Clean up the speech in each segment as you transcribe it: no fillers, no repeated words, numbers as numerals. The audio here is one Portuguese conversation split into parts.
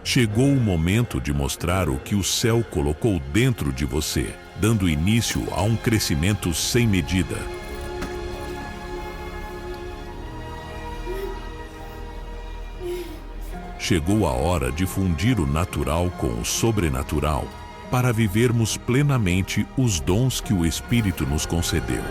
Chegou o momento de mostrar o que o céu colocou dentro de você, dando início a um crescimento sem medida. Chegou a hora de fundir o natural com o sobrenatural para vivermos plenamente os dons que o Espírito nos concedeu.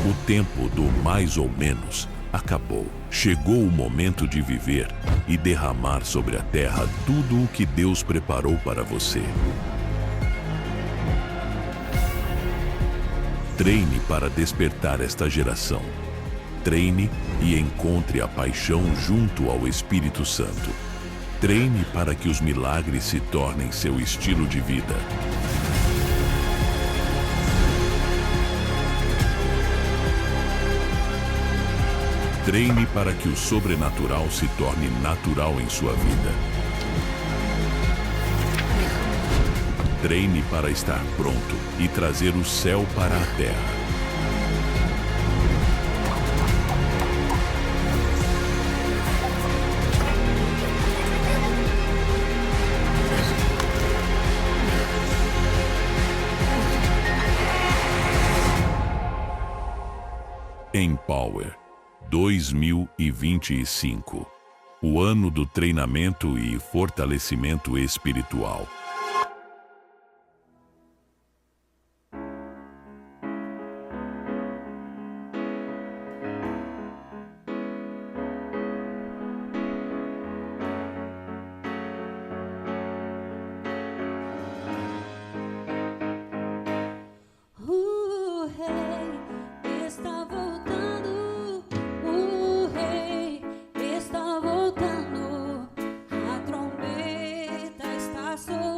O tempo do mais ou menos acabou. Chegou o momento de viver e derramar sobre a terra tudo o que Deus preparou para você. Treine para despertar esta geração. Treine e encontre a paixão junto ao Espírito Santo. Treine para que os milagres se tornem seu estilo de vida. Treine para que o sobrenatural se torne natural em sua vida. Treine para estar pronto e trazer o céu para a terra. Empower 2025, o ano do treinamento e fortalecimento espiritual. So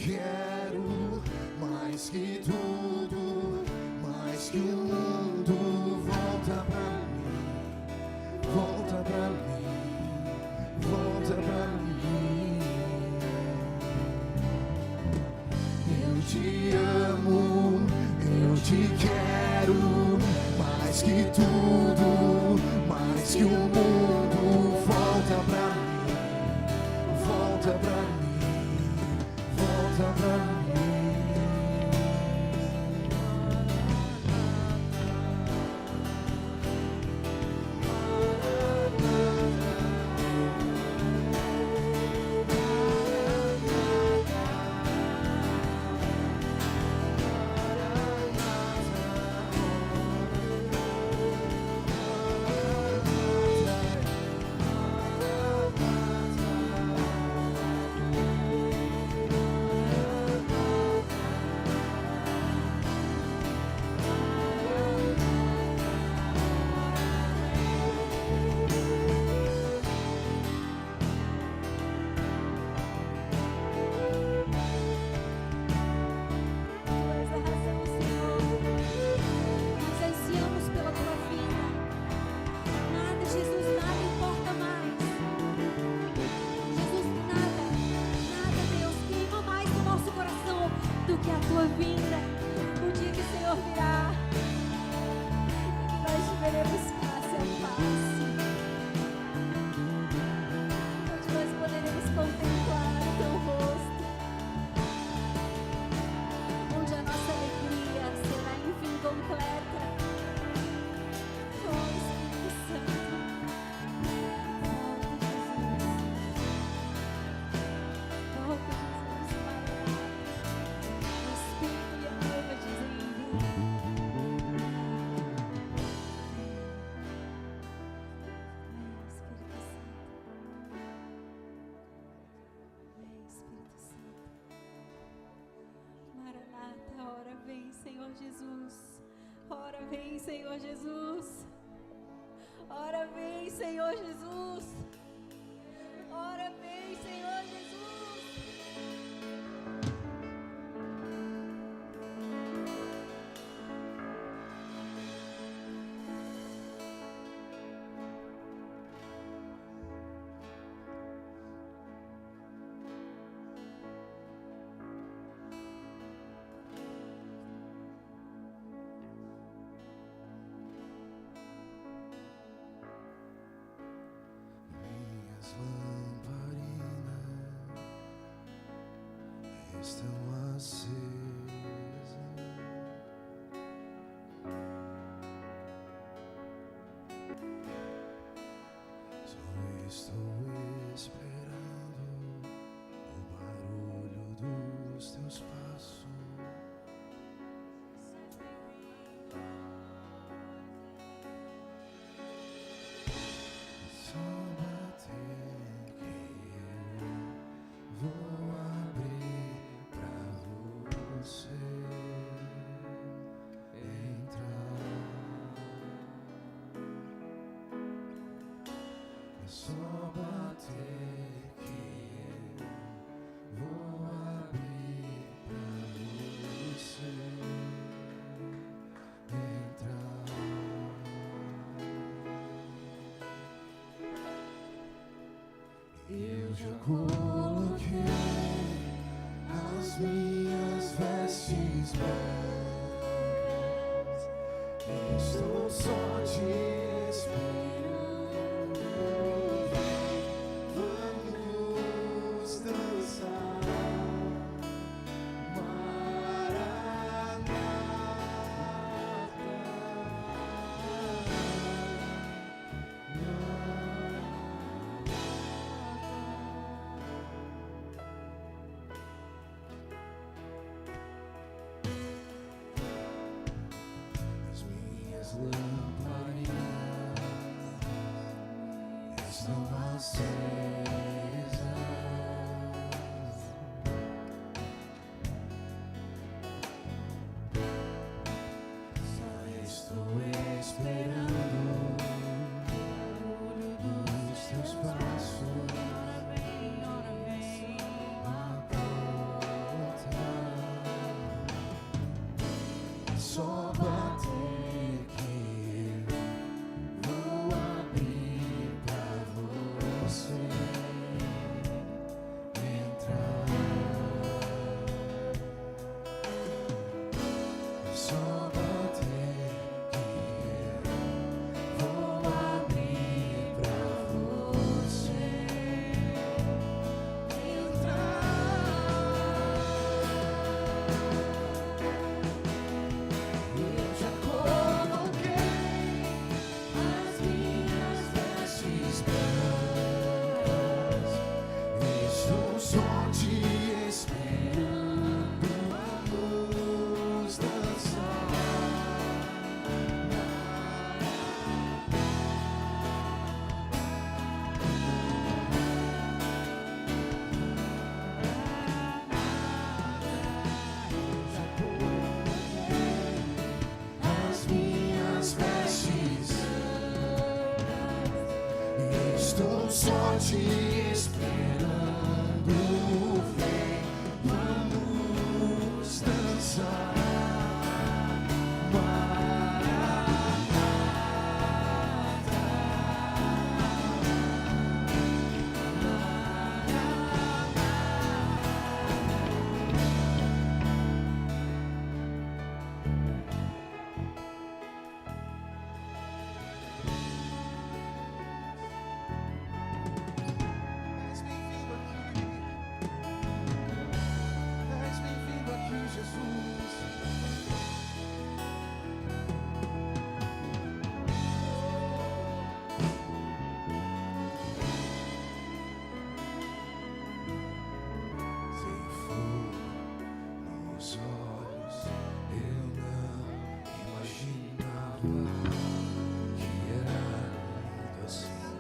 quero mais que tudo, mais que o mundo. Volta pra mim, volta pra mim, volta pra mim. Eu te amo, eu te quero mais que tudo, mais que o mundo. Volta pra mim, volta pra mim, volta pra mim. Jesus, ora vem, Senhor Jesus, ora vem, Senhor Jesus, ora vem, Senhor Jesus. Estão acesas, só estou esperando o barulho dos teus passos. Só bater que eu vou abrir pra você entrar. É só bater que eu vou abrir pra você entrar. Eu já coloquei as minhas vestes brancas, estou só te esperando. Vamos dançar, Maranata. As minhas lamparinas estão acesas, só estou esperando o barulho dos teus passos. A porta só bater que eu vou abrir pra você entrar. É só bater que eu vou abrir pra você entrar. Eu já coloquei as minhas vestes brancas, estou só te esperando a luz dançar. As minhas vestes, estou só te esperando. Vem, vamos dançar. És bem-vindo aqui, Jesus. Sem fogo nos olhos, eu não imaginava que era lindo assim,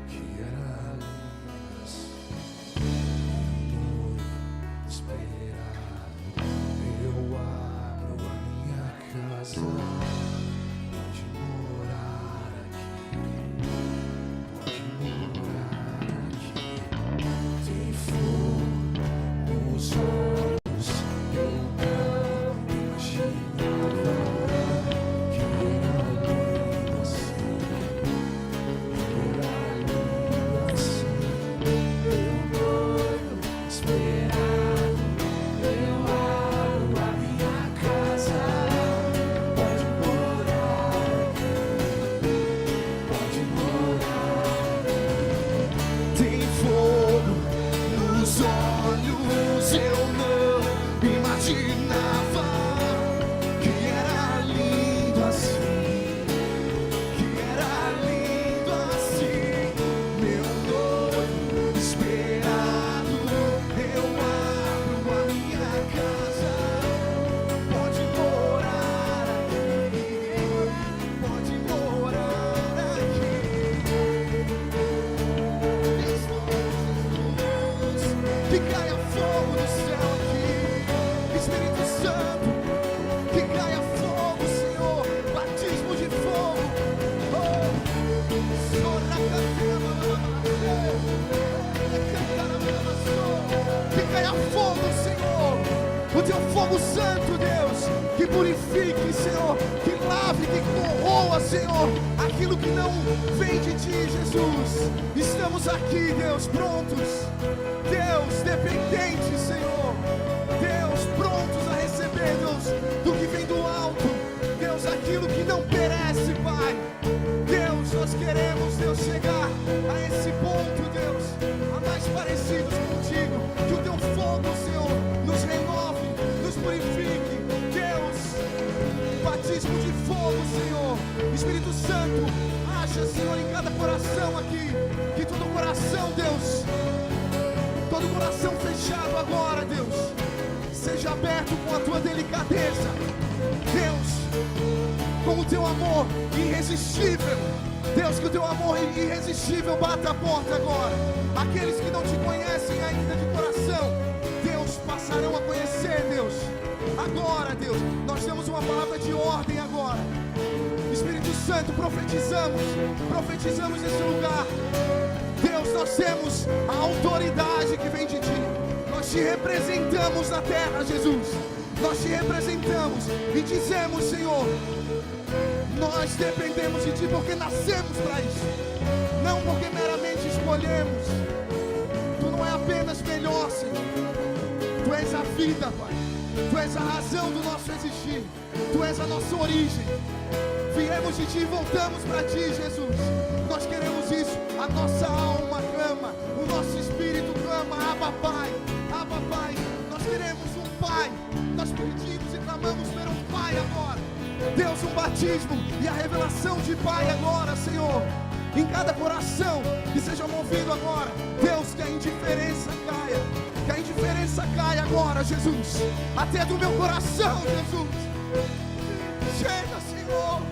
que era lindo assim. Noivo esperado, eu abro a minha casa, pode morar aqui, pode morar aqui. Tem fogo nos olhos, eu não imaginava que era lindo assim, que era lindo assim. Eu noivo esperado, eu abro a minha casa, pode morar aqui, pode morar aqui. Tem fogo nos olhos, eu não imaginava que era lindo assim, que era lindo assim. Meu noivo esperado, eu abro a minha casa, pode morar aqui, pode morar aqui. Jesus, que caia fogo do céu aqui, Espírito Santo, que caia fogo, Senhor, batismo de fogo. Que caia fogo, Senhor, o teu fogo santo, Deus, que purifique, Senhor, que lave, que corroa, Senhor, aquilo que não vem de ti, Jesus. Estamos aqui, Deus, prontos, Deus, dependentes, Senhor, Deus, prontos a receber, Deus, do que vem do alto, Deus, aquilo que não perece, Pai. Deus, nós queremos, Deus, chegar a esse ponto, Deus, a mais parecidos contigo, que o teu fogo, Senhor, nos renove, nos purifique, Deus, batismo de fogo, Senhor, Espírito Santo, haja, Senhor, em cada coração aqui, que todo coração, Deus, todo coração fechado agora, Deus, seja aberto com a tua delicadeza, Deus, com o teu amor irresistível, Deus, que o teu amor irresistível bata a porta agora. Aqueles que não te conhecem ainda de coração, Deus, passarão a conhecer, Deus. Agora, Deus, nós temos uma palavra de ordem agora. Espírito Santo, profetizamos nesse lugar. Deus, nós temos a autoridade que vem de ti. Nós te representamos na terra, Jesus. Nós te representamos e dizemos, Senhor, nós dependemos de Ti porque nascemos para isso, não porque meramente escolhemos. Tu não é apenas melhor, Senhor. Tu és a vida, Pai. Tu és a razão do nosso existir. Tu és a nossa origem. Viemos de Ti e voltamos para Ti, Jesus. Nós queremos isso. A nossa alma clama, o nosso espírito clama, Abba Pai, Abba Pai. Nós queremos um Pai. Nós pedimos e clamamos por um Pai agora. Deus, um batismo e a revelação de Pai agora, Senhor, em cada coração que seja movido agora. Deus, que a indiferença caia, que a indiferença caia agora, Jesus, até do meu coração, Jesus. Chega, Senhor,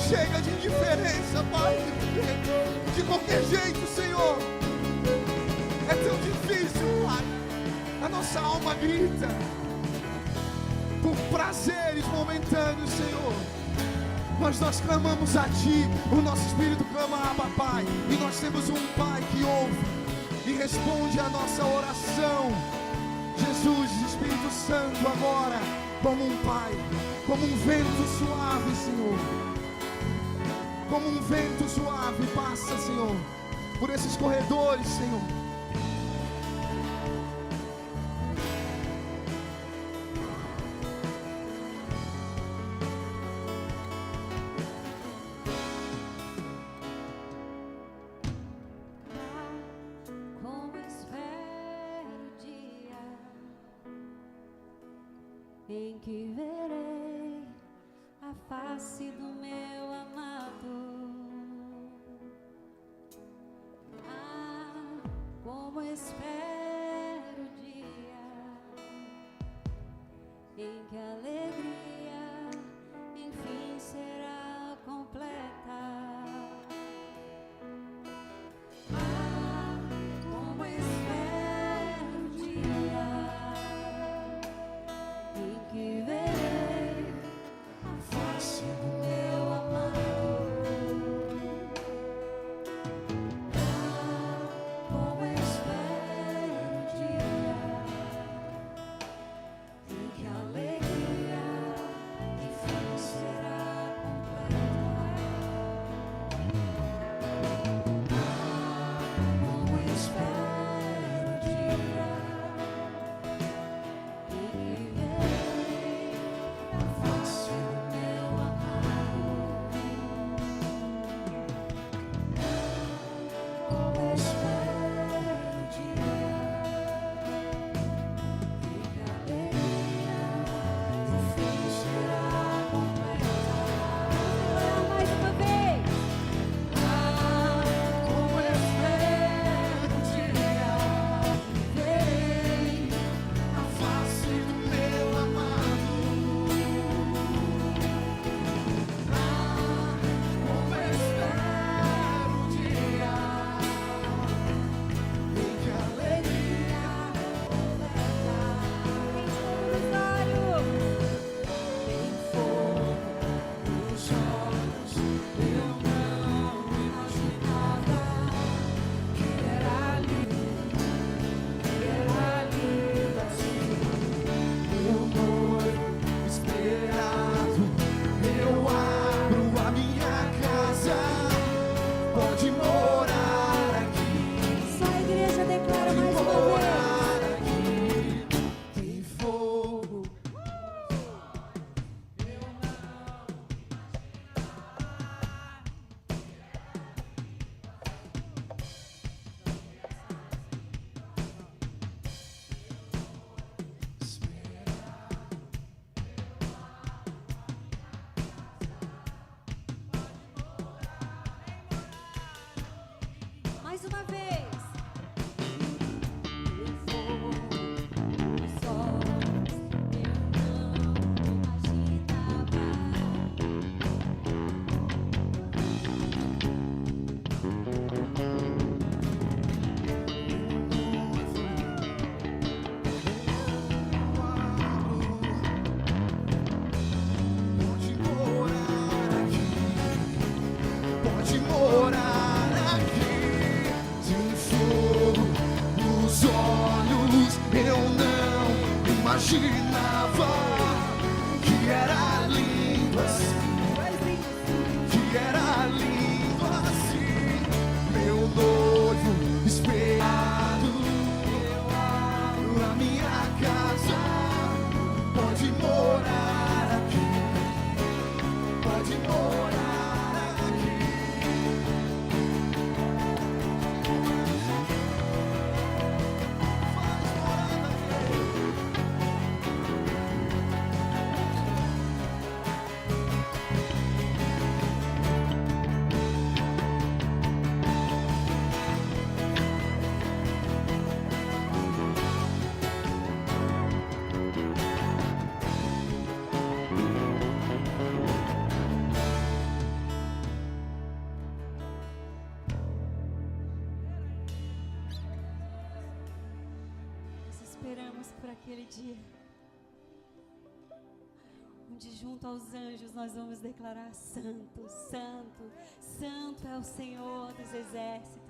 chega de indiferença, Pai, de qualquer jeito, Senhor. É tão difícil, Pai. A nossa alma grita por prazeres momentâneos, Senhor. Mas nós clamamos a Ti, o nosso espírito clama a Abba Pai, e nós temos um Pai que ouve e responde a nossa oração. Jesus, Espírito Santo, agora, como um Pai, como um vento suave, Senhor, como um vento suave, passa, Senhor, por esses corredores, Senhor. Em que verei a face do meu amado. Ah, como espero o dia em que a alegria enfim será completa. Ah, como espero o dia que verei a face do meu amado. Ah, como espero o dia em que a alegria enfim será completa. Ah, como espero o dia em que verei a face do meu amado. Como espero o dia em que a alegria enfim será completa. Mais uma vez. Ah, como espero o dia em que verei A face do meu amado. Ah, como espero o dia em que a alegria tem fogo nos olhos. Eu não imaginava que era lindo assim. Meu noivo esperado, eu abro a minha casa, pode morar aqui, Só a igreja declara pode mais uma vez. morar aqui. Tem fogo. Mais uma vez. Tem fogo nos olhos, eu não imaginava. Pode morar aqui, pode morar aqui. Tem fogo nos olhos, eu não imaginava para aquele dia, onde junto aos anjos nós vamos declarar: Santo, Santo, Santo é o Senhor dos exércitos.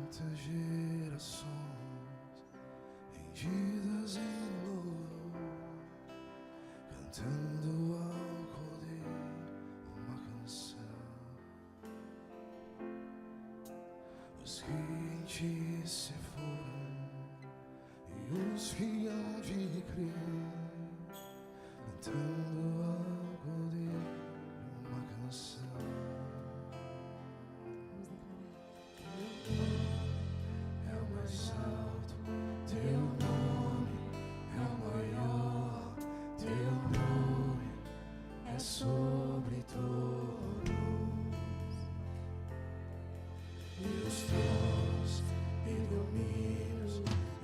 Quantas gerações rendidas em louvor, cantando ao Cordeiro uma canção. Os que em ti se foram e os que hão de crer, cantando ao Cordeiro uma canção. É o mais alto, teu nome é o maior, teu nome é sobre todos. E os tronos e domínios,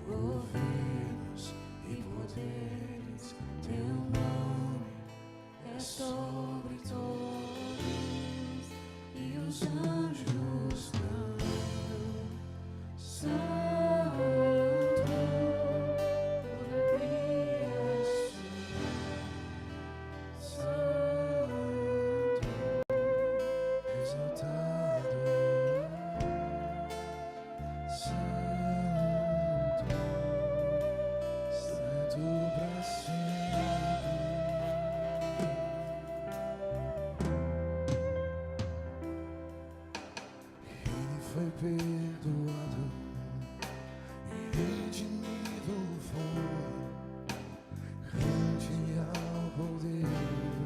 governos e poderes, teu nome é sobre todos. E os anjos cantam: Santo, toda a criação, Santo, exaltado, Santo, Santo pra sempre. Ele foi perdoado e redimido foi, cante ao Cordeiro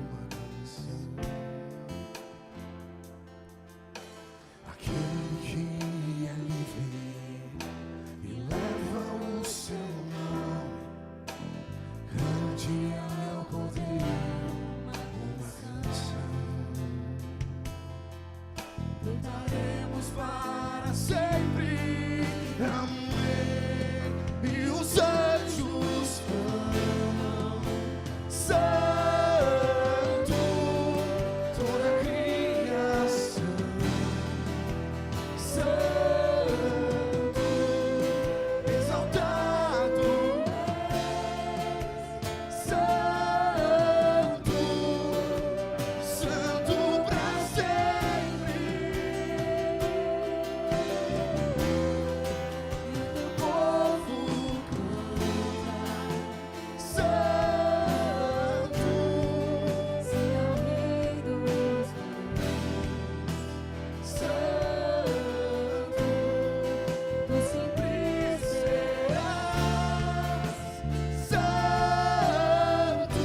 uma canção. Aquele que é livre e leva o seu nome, cante ao Cordeiro uma canção. Lutaremos para sempre, amém. E os anjos clamam: Santo, toda a criação, Santo, exaltado, Santo, Santo pra sempre. O povo canta: Santo, Se é o Rei dos Reis, Santo, tu sempre serás Santo,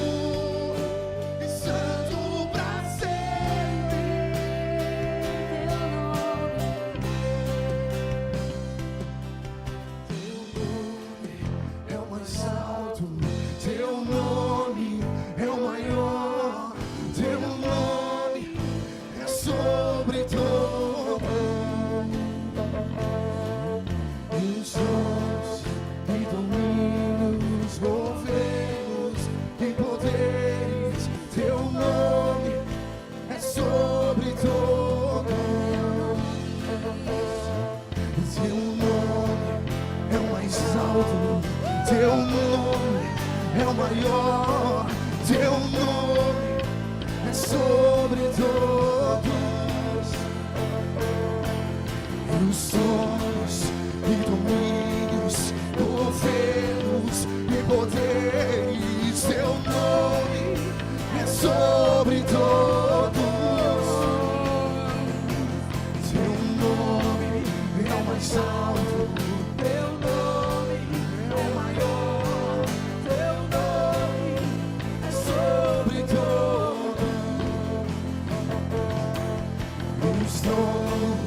e Santo pra sempre. teu nome Teu nome é o mais alto, teu nome é o maior, teu nome é sobre todo. E os tronos e domínios, governos e poderes, teu nome é sobre todo. Teu nome é o mais alto, teu nome é o maior, teu nome é sobre todos. E os tronos e domínios, governos e poderes, teu nome é sobre todos. Teu nome é o mais alto, teu nome é o maior, teu nome é sobre todos. E os tronos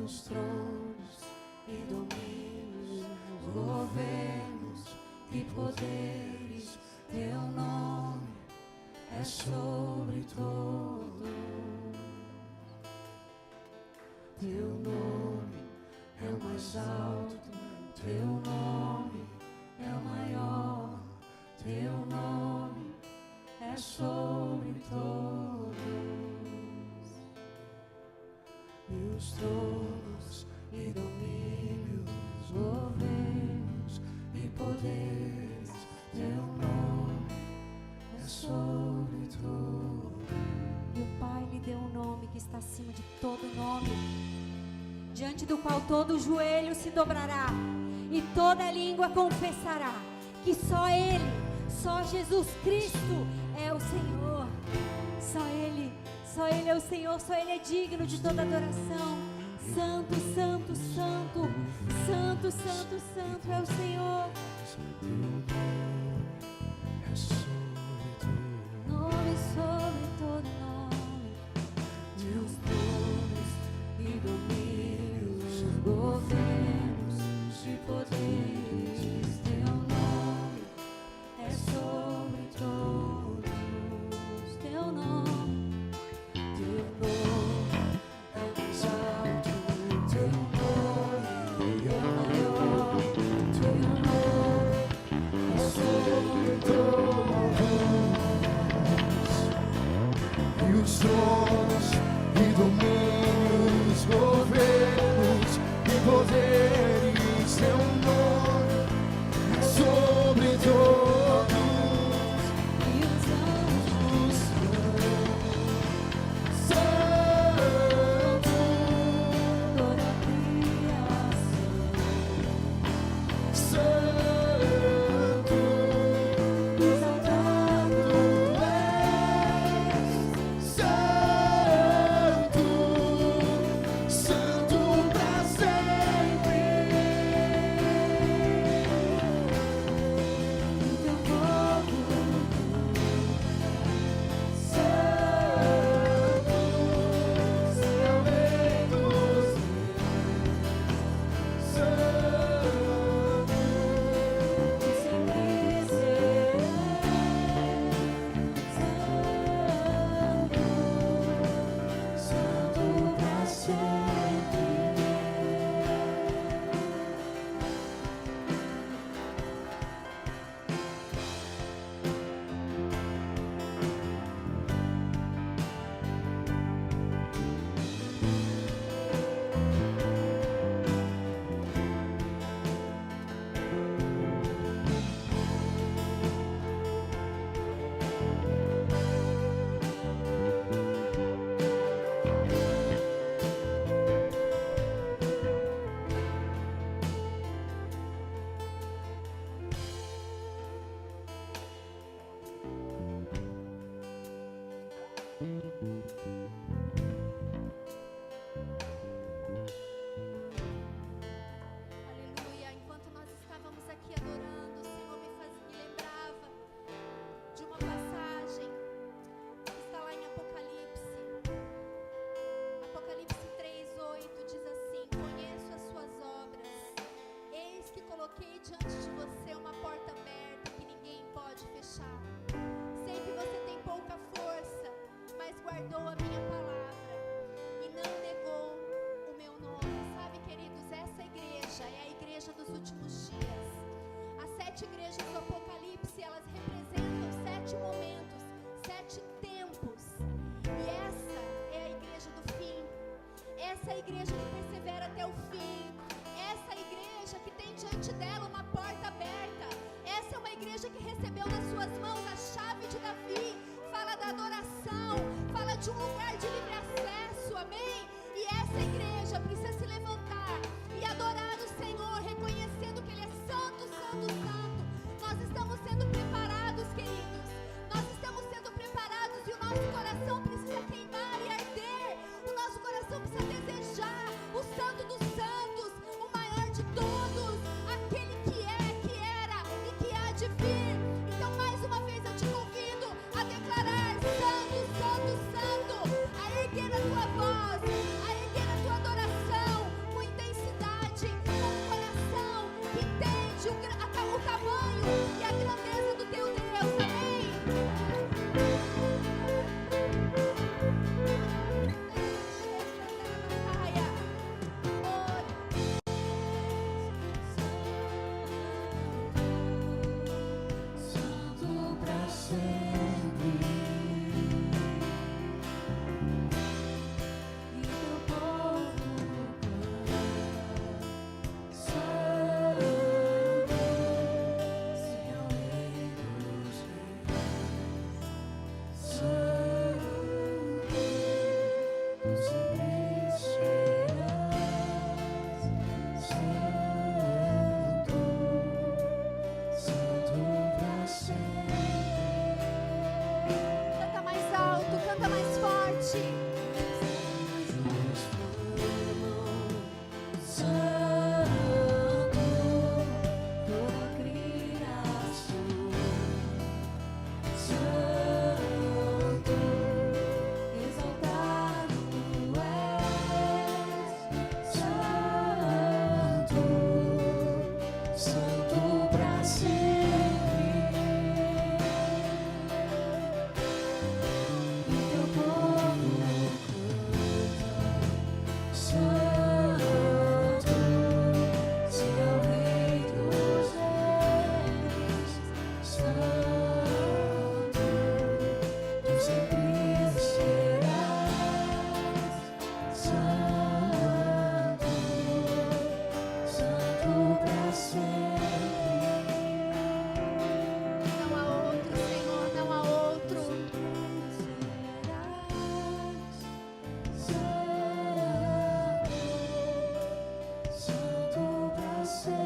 os tronos e domínios, governos e poderes, teu nome é sobre todos. Teu nome é o mais alto, teu nome é o maior, teu nome é sobre todos. E os tronos e domínios, governos e poderes, teu nome é sobre todos. E o Pai lhe deu um nome que está acima de todo nome, diante do qual todo joelho se dobrará e toda língua confessará que só Ele, só Jesus Cristo é o Senhor. Só Ele é o Senhor, só Ele é digno de toda adoração. Santo, santo, santo, santo, santo, santo é o Senhor. Nome sobre todo nome, teus tronos e domínios, governos e poderes, teu nome é sobre todos. Teu nome é o mais alto, teu nome é o maior, teu nome é sobre todos. E os tronos e domínios, governos e poderes, teu nome é sobre todos. E os anjos santo, toda a criação santo, exaltado és, santo, santo pra sempre. últimos dias. As 7 igrejas do Apocalipse, elas representam 7 momentos, 7 tempos. E essa é a igreja do fim. Essa é a igreja que persevera até o fim. Essa é a igreja que tem diante dela uma porta aberta. Essa é uma igreja que recebeu nas suas mãos a chave de Davi. Fala da adoração, fala de um lugar de livre acesso, amém? E essa igreja precisa se levantar e adorar o Senhor, reconhecendo que Ele é santo, santo, santo. Nós estamos sendo preparados, queridos. Nós estamos sendo preparados e o nosso coração precisa queimar e arder. O nosso coração precisa desejar o santo dos santos, o maior de todos, aquele que é, que era e que há de vir. Então, mais uma vez eu te convido a declarar: santo, santo, santo, a erguer a tua voz, a erguer a tua adoração com intensidade, com um coração que entende o tamanho e a grandeza do teu Deus, amém? Santo pra sempre, e teu povo canta. Santo, Senhor Rei dos Reis. Santo, tu sempre serás. Santo pra sempre. Canta mais alto, canta mais forte. Santo, toda criação. Santo, exaltado tu és. Santo, santo pra sempre. E teu povo canta. Santo, Senhor Rei dos Reis. Santo, tu sempre serás. Santo, santo pra sempre. Não há outro, Senhor, não há outro. Santo pra sempre.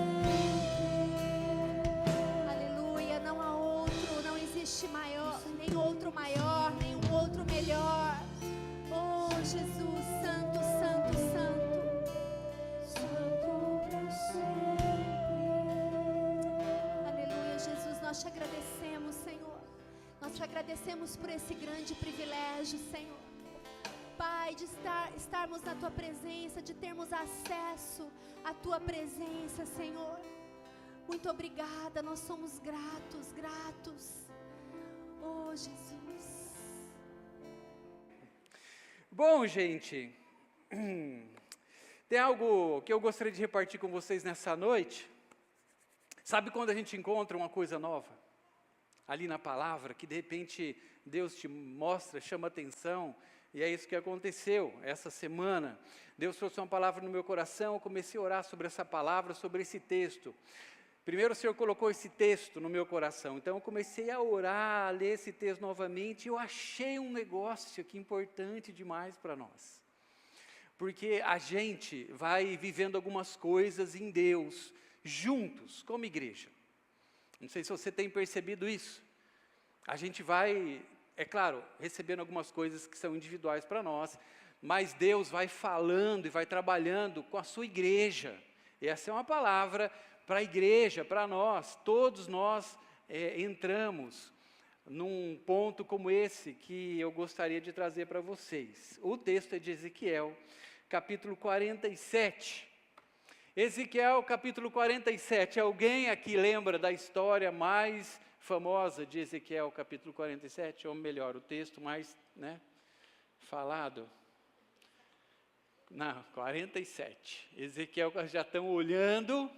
Aleluia, não há outro, não existe maior, nem outro maior, nem um outro melhor. Oh, Jesus, santo, santo, santo. Santo pra sempre. Aleluia, Jesus, nós te agradecemos, Senhor. Nós te agradecemos por esse grande privilégio, Senhor. Pai, de estarmos na Tua presença, de termos acesso à Tua presença, Senhor. Muito obrigada, nós somos gratos, gratos. Oh, Jesus. Bom, gente, tem algo que eu gostaria de repartir com vocês nessa noite. Sabe quando a gente encontra uma coisa nova? Ali na palavra, que de repente Deus te mostra, chama atenção, e é isso que aconteceu essa semana. Deus trouxe uma palavra no meu coração, eu comecei a orar sobre essa palavra, sobre esse texto. Primeiro o Senhor colocou esse texto no meu coração, então eu comecei a orar, a ler esse texto novamente, e eu achei um negócio aqui importante demais para nós. Porque a gente vai vivendo algumas coisas em Deus, juntos, como igreja. Não sei se você tem percebido isso. A gente vai, é claro, recebendo algumas coisas que são individuais para nós, mas Deus vai falando e vai trabalhando com a sua igreja. E essa é uma palavra para a igreja, para nós. Todos nós entramos num ponto como esse que eu gostaria de trazer para vocês. O texto é de Ezequiel, capítulo 47. Ezequiel, capítulo 47. Alguém aqui lembra da história mais famosa de Ezequiel, capítulo 47? Ou melhor, o texto mais falado? Não, 47. Ezequiel, já estão olhando.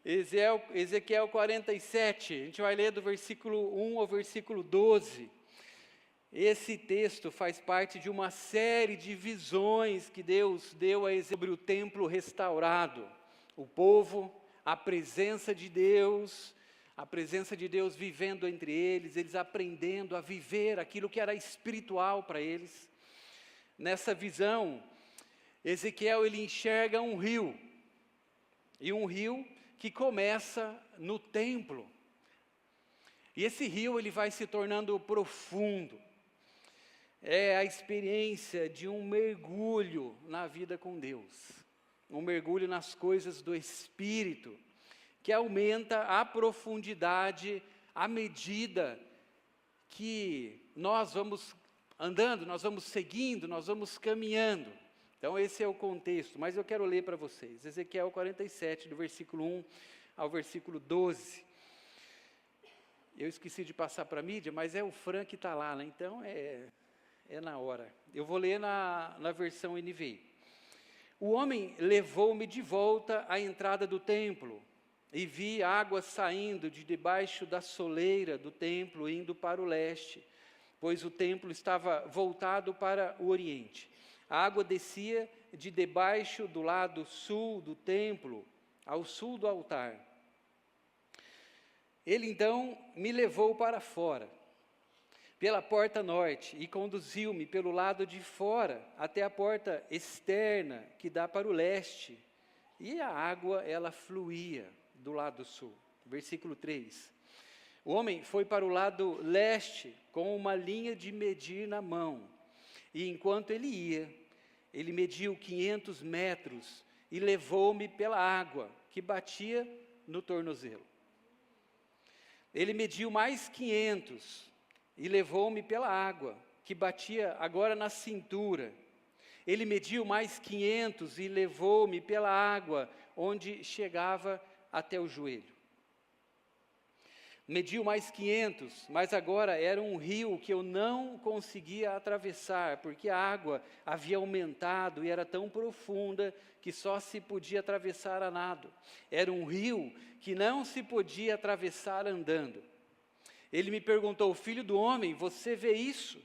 Ezequiel 47, a gente vai ler do versículo 1 ao versículo 12. Esse texto faz parte de uma série de visões que Deus deu a Ezequiel sobre o templo restaurado. O povo, a presença de Deus vivendo entre eles, eles aprendendo a viver aquilo que era espiritual para eles. Nessa visão, Ezequiel ele enxerga um rio, e um rio que começa no templo. E esse rio ele vai se tornando profundo. É a experiência de um mergulho na vida com Deus, um mergulho nas coisas do Espírito, que aumenta a profundidade à medida que nós vamos andando, nós vamos seguindo, nós vamos caminhando. Então esse é o contexto, mas eu quero ler para vocês, Ezequiel 47, do versículo 1 ao versículo 12. Eu esqueci de passar para a mídia, mas é o Fran que está lá, né? Então é na hora. Eu vou ler na versão NVI. O homem levou-me de volta à entrada do templo, e vi água saindo de debaixo da soleira do templo, indo para o leste, pois o templo estava voltado para o oriente. A água descia de debaixo do lado sul do templo, ao sul do altar. Ele então me levou para fora, pela porta norte, e conduziu-me pelo lado de fora, até a porta externa, que dá para o leste. E a água, ela fluía do lado sul. Versículo 3. O homem foi para o lado leste, com uma linha de medir na mão. E enquanto ele ia, ele mediu 500 metros e levou-me pela água, que batia no tornozelo. Ele mediu mais 500 e levou-me pela água, que batia agora na cintura. Ele mediu mais 500 e levou-me pela água, onde chegava até o joelho. Mediu mais 500, mas agora era um rio que eu não conseguia atravessar, porque a água havia aumentado e era tão profunda que só se podia atravessar a nado. Era um rio que não se podia atravessar andando. Ele me perguntou: filho do homem, você vê isso?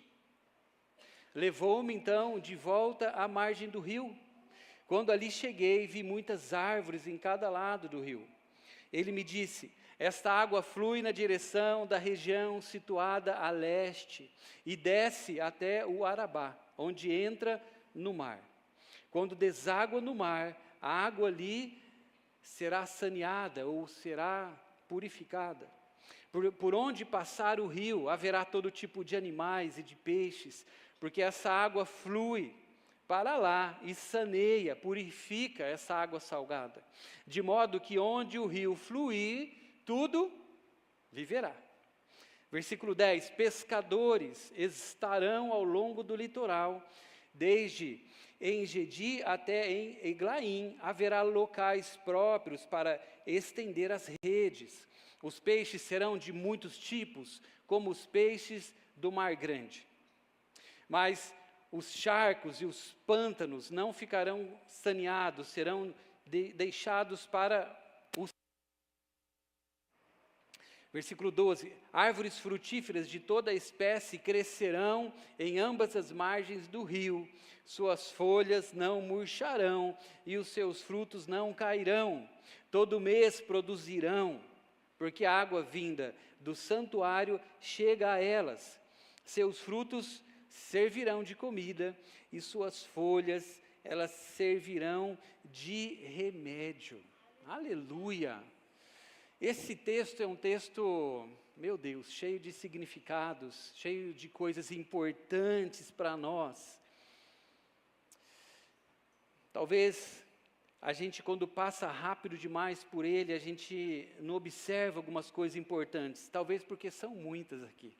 Levou-me então de volta à margem do rio. Quando ali cheguei, vi muitas árvores em cada lado do rio. Ele me disse: esta água flui na direção da região situada a leste e desce até o Arabá, onde entra no mar. Quando deságua no mar, a água ali será saneada ou será purificada. Por onde passar o rio, haverá todo tipo de animais e de peixes, porque essa água flui para lá e saneia, purifica essa água salgada, de modo que onde o rio fluir, tudo viverá. Versículo 10, pescadores estarão ao longo do litoral, desde Engedi até em Eglaim, haverá locais próprios para estender as redes. Os peixes serão de muitos tipos, como os peixes do mar grande. Mas os charcos e os pântanos não ficarão saneados, serão deixados para os... Versículo 12, árvores frutíferas de toda espécie crescerão em ambas as margens do rio, suas folhas não murcharão e os seus frutos não cairão, todo mês produzirão, porque a água vinda do santuário chega a elas, seus frutos servirão de comida e suas folhas, elas servirão de remédio. Aleluia! Esse texto é um texto, meu Deus, cheio de significados, cheio de coisas importantes para nós. Talvez a gente, quando passa rápido demais por ele, a gente não observa algumas coisas importantes, talvez porque são muitas aqui.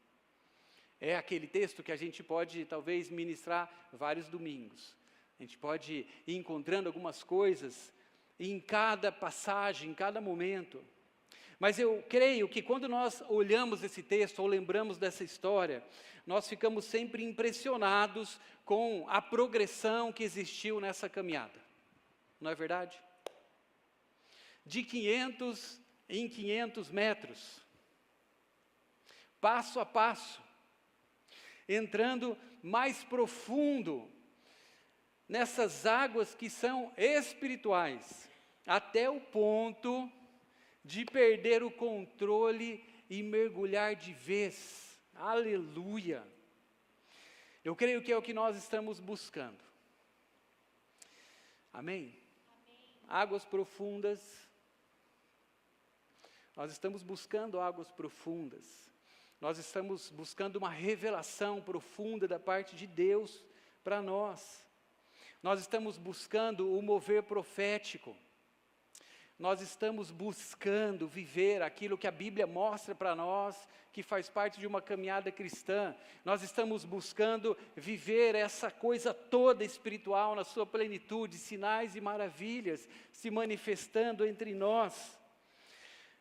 É aquele texto que a gente pode, talvez, ministrar vários domingos. A gente pode ir encontrando algumas coisas em cada passagem, em cada momento. Mas eu creio que quando nós olhamos esse texto, ou lembramos dessa história, nós ficamos sempre impressionados com a progressão que existiu nessa caminhada. Não é verdade? de 500 em 500 metros, passo a passo, entrando mais profundo nessas águas que são espirituais, até o ponto de perder o controle e mergulhar de vez. Aleluia! Eu creio que é o que nós estamos buscando. Amém? Águas profundas. Nós estamos buscando águas profundas. Nós estamos buscando uma revelação profunda da parte de Deus para nós. Nós estamos buscando o mover profético. Nós estamos buscando viver aquilo que a Bíblia mostra para nós, que faz parte de uma caminhada cristã. Nós estamos buscando viver essa coisa toda espiritual na sua plenitude, sinais e maravilhas se manifestando entre nós.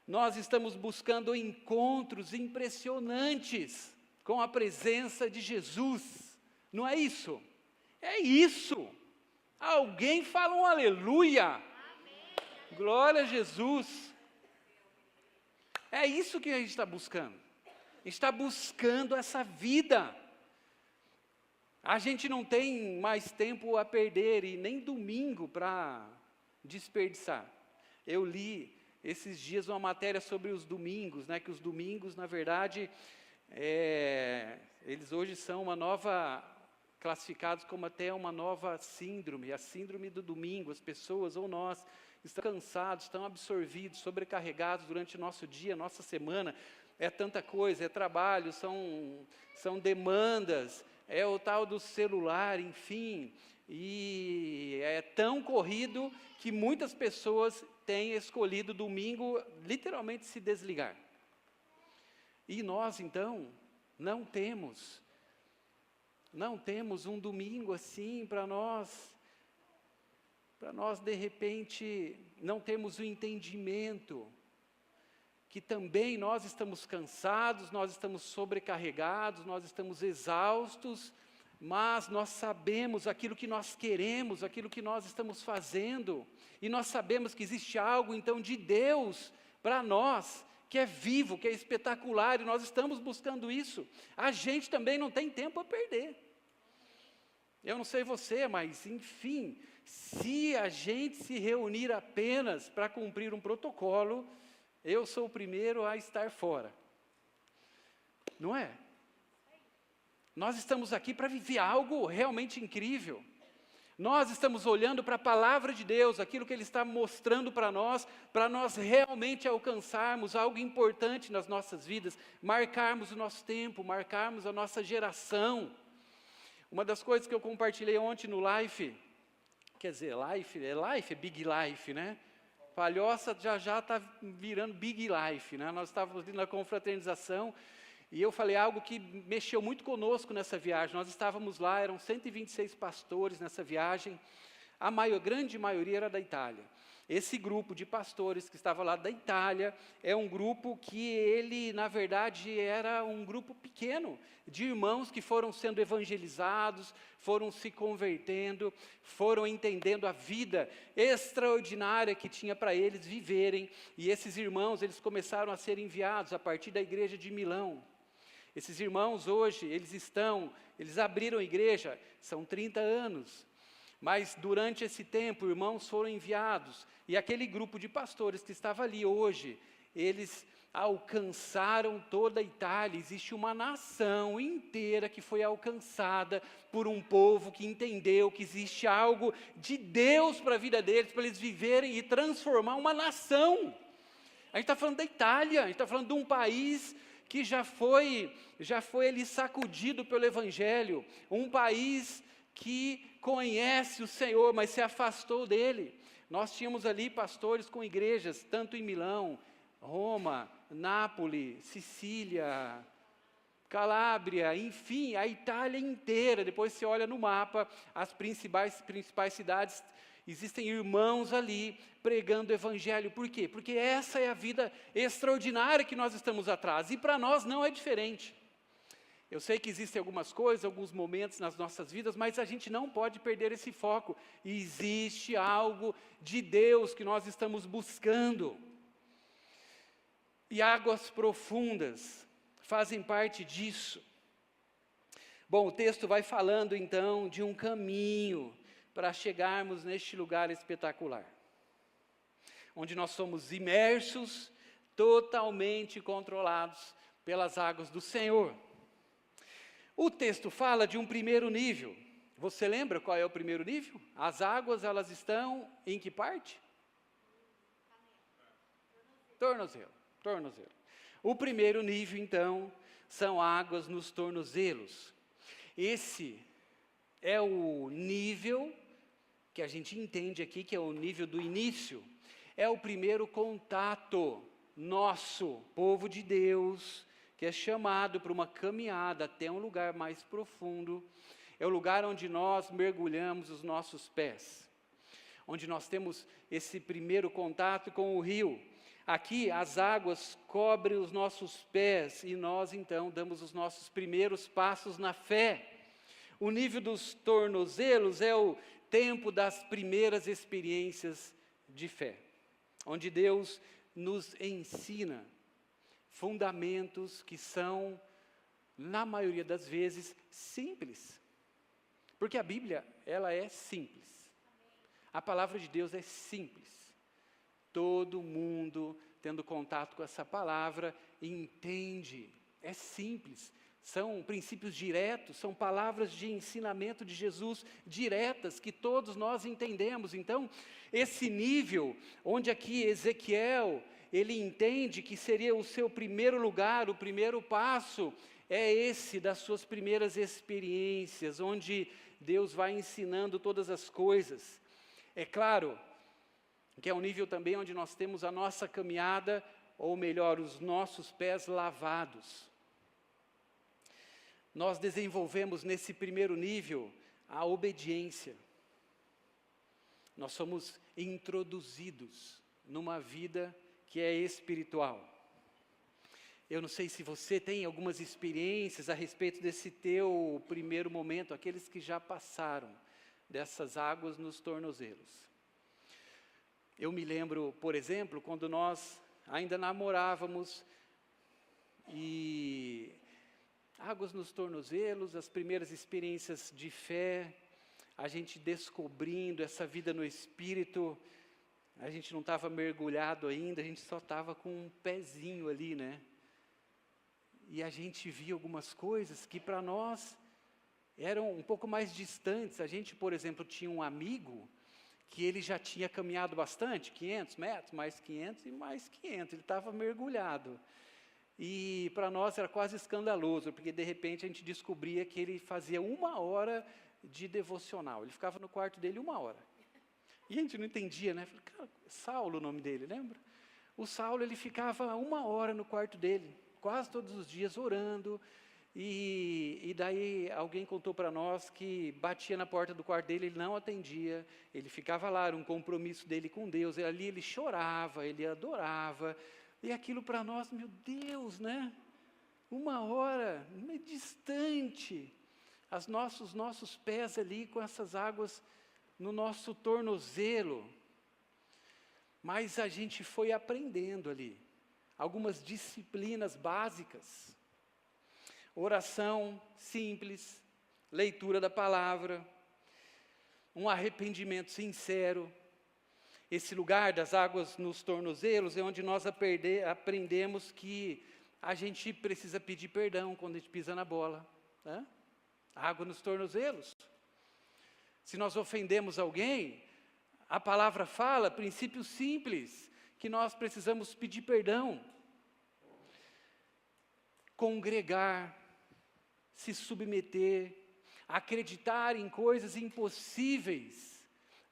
Nós estamos buscando encontros impressionantes com a presença de Jesus. Não é isso? É isso. Alguém fala um aleluia. Glória a Jesus. É isso que a gente está buscando. A gente está buscando essa vida. A gente não tem mais tempo a perder e nem domingo para desperdiçar. Eu li esses dias uma matéria sobre os domingos, né, que os domingos, na verdade, eles hoje são uma nova, classificados como até uma nova síndrome, a síndrome do domingo. As pessoas, ou nós, estão cansados, estão absorvidos, sobrecarregados durante o nosso dia, nossa semana. É tanta coisa, é trabalho, são demandas, é o tal do celular, enfim. E é tão corrido que muitas pessoas têm escolhido domingo literalmente se desligar. E nós, então, não temos um domingo assim para nós de repente não temos o entendimento que também nós estamos cansados, nós estamos sobrecarregados, nós estamos exaustos, mas nós sabemos aquilo que nós queremos, aquilo que nós estamos fazendo, e nós sabemos que existe algo então de Deus para nós, que é vivo, que é espetacular, e nós estamos buscando isso. A gente também não tem tempo a perder. Eu não sei você, mas enfim, se a gente se reunir apenas para cumprir um protocolo, eu sou o primeiro a estar fora. Não é? Nós estamos aqui para viver algo realmente incrível. Nós estamos olhando para a palavra de Deus, aquilo que Ele está mostrando para nós realmente alcançarmos algo importante nas nossas vidas, marcarmos o nosso tempo, marcarmos a nossa geração. Uma das coisas que eu compartilhei ontem no Life, quer dizer, é Big Life, né? Palhoça já está virando Big Life, né? Nós estávamos na confraternização, e eu falei algo que mexeu muito conosco nessa viagem. Nós estávamos lá, eram 126 pastores nessa viagem, a grande maioria era da Itália. Esse grupo de pastores que estava lá da Itália é um grupo que ele, na verdade, era um grupo pequeno, de irmãos que foram sendo evangelizados, foram se convertendo, foram entendendo a vida extraordinária que tinha para eles viverem. E esses irmãos, eles começaram a ser enviados a partir da igreja de Milão. Esses irmãos hoje, eles abriram a igreja, são 30 anos. Mas durante esse tempo, irmãos foram enviados, e aquele grupo de pastores que estava ali hoje, eles alcançaram toda a Itália. Existe uma nação inteira que foi alcançada por um povo que entendeu que existe algo de Deus para a vida deles, para eles viverem e transformar uma nação. A gente está falando da Itália, a gente está falando de um país que já foi ali sacudido pelo Evangelho, um país que conhece o Senhor, mas se afastou dele. Nós tínhamos ali pastores com igrejas, tanto em Milão, Roma, Nápoles, Sicília, Calábria, enfim, a Itália inteira. Depois você olha no mapa, as principais cidades, existem irmãos ali pregando o Evangelho. Por quê? Porque essa é a vida extraordinária que nós estamos atrás, e para nós não é diferente. Eu sei que existem algumas coisas, alguns momentos nas nossas vidas, mas a gente não pode perder esse foco. Existe algo de Deus que nós estamos buscando. E águas profundas fazem parte disso. Bom, o texto vai falando então de um caminho para chegarmos neste lugar espetacular, onde nós somos imersos, totalmente controlados pelas águas do Senhor. O texto fala de um primeiro nível. Você lembra qual é o primeiro nível? As águas, elas estão em que parte? Tornozelo. O primeiro nível, então, são águas nos tornozelos. Esse é o nível que a gente entende aqui, que é o nível do início. É o primeiro contato nosso, povo de Deus, que é chamado para uma caminhada até um lugar mais profundo. É o lugar onde nós mergulhamos os nossos pés, onde nós temos esse primeiro contato com o rio. Aqui as águas cobrem os nossos pés e nós então damos os nossos primeiros passos na fé. O nível dos tornozelos é o tempo das primeiras experiências de fé, onde Deus nos ensina fundamentos que são, na maioria das vezes, simples. Porque a Bíblia, ela é simples. A palavra de Deus é simples. Todo mundo, tendo contato com essa palavra, entende. É simples. São princípios diretos, são palavras de ensinamento de Jesus diretas, que todos nós entendemos. Então, esse nível, onde aqui Ezequiel, ele entende que seria o seu primeiro lugar, o primeiro passo, é esse das suas primeiras experiências, onde Deus vai ensinando todas as coisas. É claro que é um nível também onde nós temos a nossa caminhada, ou melhor, os nossos pés lavados. Nós desenvolvemos nesse primeiro nível a obediência. Nós somos introduzidos numa vida que é espiritual. Eu não sei se você tem algumas experiências a respeito desse teu primeiro momento, aqueles que já passaram dessas águas nos tornozelos. Eu me lembro, por exemplo, quando nós ainda namorávamos e águas nos tornozelos, as primeiras experiências de fé, a gente descobrindo essa vida no Espírito. A gente não estava mergulhado ainda, a gente só estava com um pezinho ali, né? E a gente via algumas coisas que para nós eram um pouco mais distantes. A gente, por exemplo, tinha um amigo que ele já tinha caminhado bastante, 500 metros, mais 500 e mais 500, ele estava mergulhado. E para nós era quase escandaloso, porque de repente a gente descobria que ele fazia 1 hora de devocional, ele ficava no quarto dele 1 hora. E a gente não entendia, né? Falei, cara, Saulo o nome dele, lembra? O Saulo, ele ficava 1 hora no quarto dele, quase todos os dias orando, e daí alguém contou para nós que batia na porta do quarto dele, ele não atendia, ele ficava lá, era um compromisso dele com Deus, ali ele chorava, ele adorava, e aquilo para nós, meu Deus, né? 1 hora, distante, os nossos pés ali com essas águas no nosso tornozelo. Mas a gente foi aprendendo ali algumas disciplinas básicas. Oração simples, leitura da palavra, um arrependimento sincero. Esse lugar das águas nos tornozelos é onde nós aprendemos que a gente precisa pedir perdão quando a gente pisa na bola, né? Água nos tornozelos. Se nós ofendemos alguém, a palavra fala, princípio simples, que nós precisamos pedir perdão. Congregar, se submeter, acreditar em coisas impossíveis.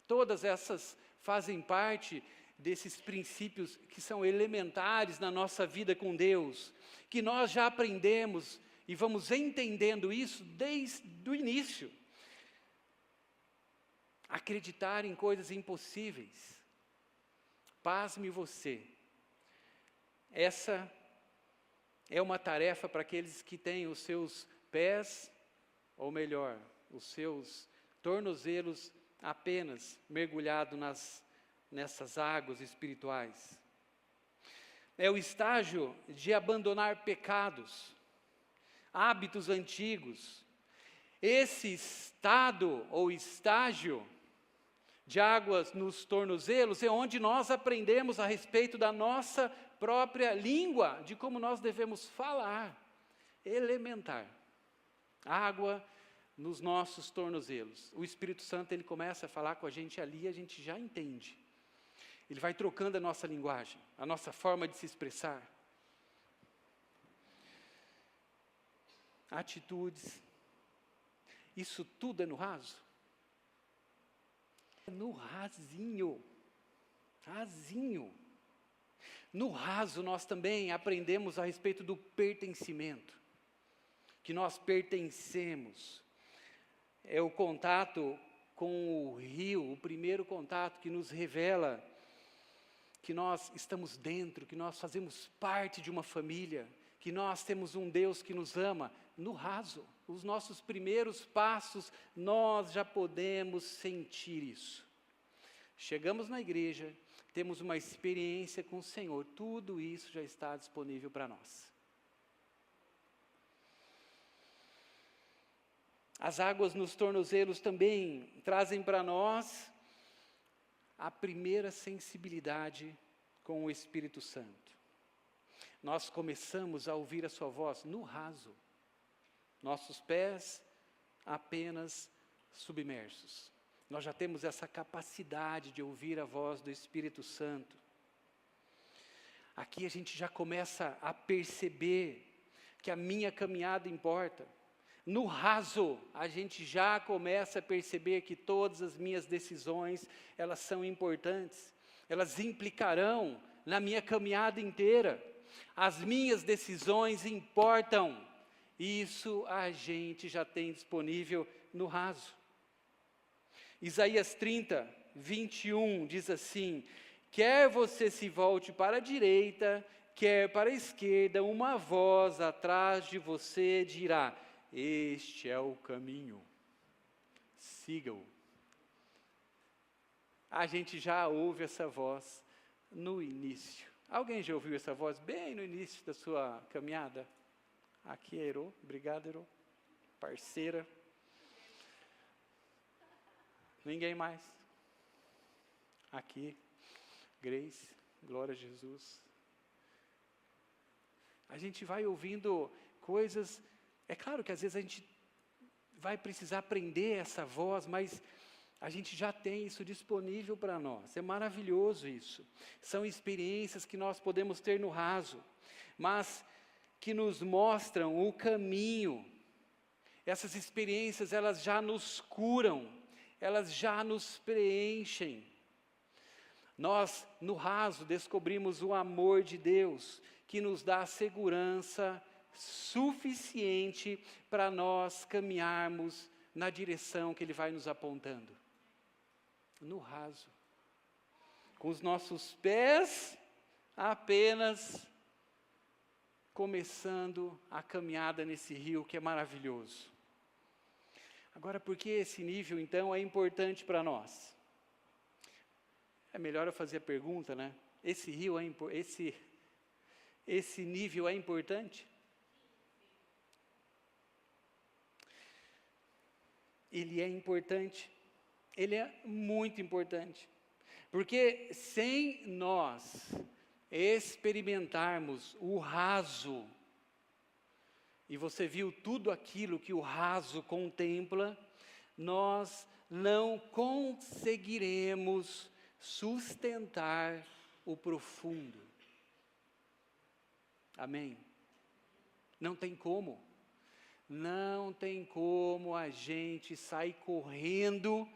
Todas essas fazem parte desses princípios que são elementares na nossa vida com Deus, que nós já aprendemos e vamos entendendo isso desde o início. Acreditar em coisas impossíveis. Pasme você. Essa é uma tarefa para aqueles que têm os seus pés, ou melhor, os seus tornozelos apenas mergulhado nessas águas espirituais. É o estágio de abandonar pecados, hábitos antigos. Esse estado ou estágio de águas nos tornozelos é onde nós aprendemos a respeito da nossa própria língua, de como nós devemos falar. Elementar. Água nos nossos tornozelos. O Espírito Santo, ele começa a falar com a gente ali e a gente já entende. Ele vai trocando a nossa linguagem, a nossa forma de se expressar. Atitudes. Isso tudo é no raso? É no rasinho. Rasinho. No raso nós também aprendemos a respeito do pertencimento. Que nós pertencemos. É o contato com o rio, o primeiro contato que nos revela que nós estamos dentro, que nós fazemos parte de uma família, que nós temos um Deus que nos ama. No raso, os nossos primeiros passos, nós já podemos sentir isso. Chegamos na igreja, temos uma experiência com o Senhor, tudo isso já está disponível para nós. As águas nos tornozelos também trazem para nós a primeira sensibilidade com o Espírito Santo. Nós começamos a ouvir a sua voz no raso, nossos pés apenas submersos. Nós já temos essa capacidade de ouvir a voz do Espírito Santo. Aqui a gente já começa a perceber que a minha caminhada importa. No raso, a gente já começa a perceber que todas as minhas decisões, elas são importantes. Elas implicarão na minha caminhada inteira. As minhas decisões importam. Isso a gente já tem disponível no raso. Isaías 30, 21 diz assim: quer você se volte para a direita, quer para a esquerda, uma voz atrás de você dirá: este é o caminho, siga-o. A gente já ouve essa voz no início. Alguém já ouviu essa voz bem no início da sua caminhada? Aqui é Ero, obrigado Ero, parceira. Ninguém mais? Aqui, Grace, glória a Jesus. A gente vai ouvindo coisas. É claro que às vezes a gente vai precisar aprender essa voz, mas a gente já tem isso disponível para nós. É maravilhoso isso. São experiências que nós podemos ter no raso, mas que nos mostram o caminho. Essas experiências, elas já nos curam, elas já nos preenchem. Nós, no raso, descobrimos o amor de Deus, que nos dá segurança suficiente para nós caminharmos na direção que Ele vai nos apontando. No raso. Com os nossos pés apenas começando a caminhada nesse rio que é maravilhoso. Agora, por que esse nível, então, é importante para nós? É melhor eu fazer a pergunta, né? Esse rio esse nível é importante? Ele é importante. Ele é muito importante. Porque sem nós experimentarmos o raso, e você viu tudo aquilo que o raso contempla, nós não conseguiremos sustentar o profundo. Amém? Não tem como. Não tem como a gente sair correndo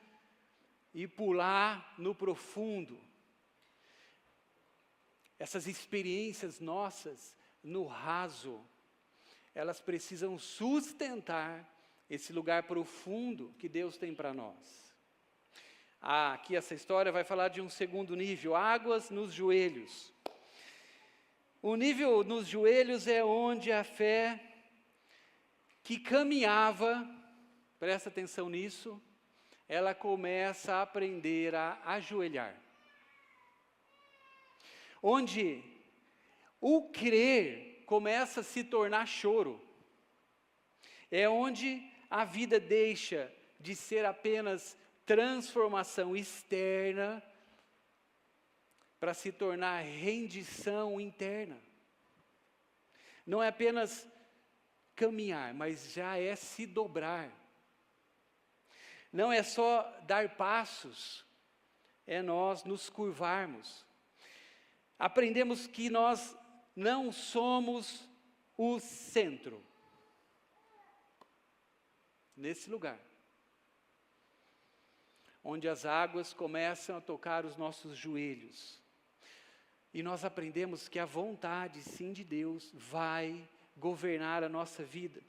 e pular no profundo. Essas experiências nossas no raso, elas precisam sustentar esse lugar profundo que Deus tem para nós. Aqui essa história vai falar de um segundo nível, águas nos joelhos. O nível nos joelhos é onde a fé que caminhava, presta atenção nisso, ela começa a aprender a ajoelhar. Onde o crer começa a se tornar choro. É onde a vida deixa de ser apenas transformação externa para se tornar rendição interna. Não é apenas caminhar, mas já é se dobrar. Não é só dar passos, é nós nos curvarmos. Aprendemos que nós não somos o centro. Nesse lugar, onde as águas começam a tocar os nossos joelhos. E nós aprendemos que a vontade, sim, de Deus vai governar a nossa vida.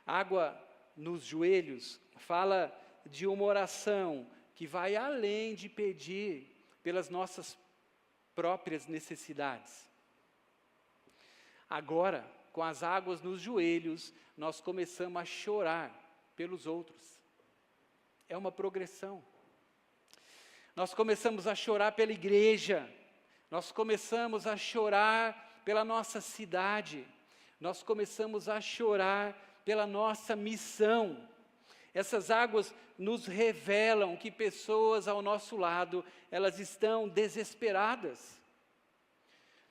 Água nos joelhos fala de uma oração que vai além de pedir pelas nossas próprias necessidades. Agora, com as águas nos joelhos, nós começamos a chorar pelos outros. É uma progressão. Nós começamos a chorar pela igreja, nós começamos a chorar pela nossa cidade, nós começamos a chorar pela nossa missão. Essas águas nos revelam que pessoas ao nosso lado, elas estão desesperadas.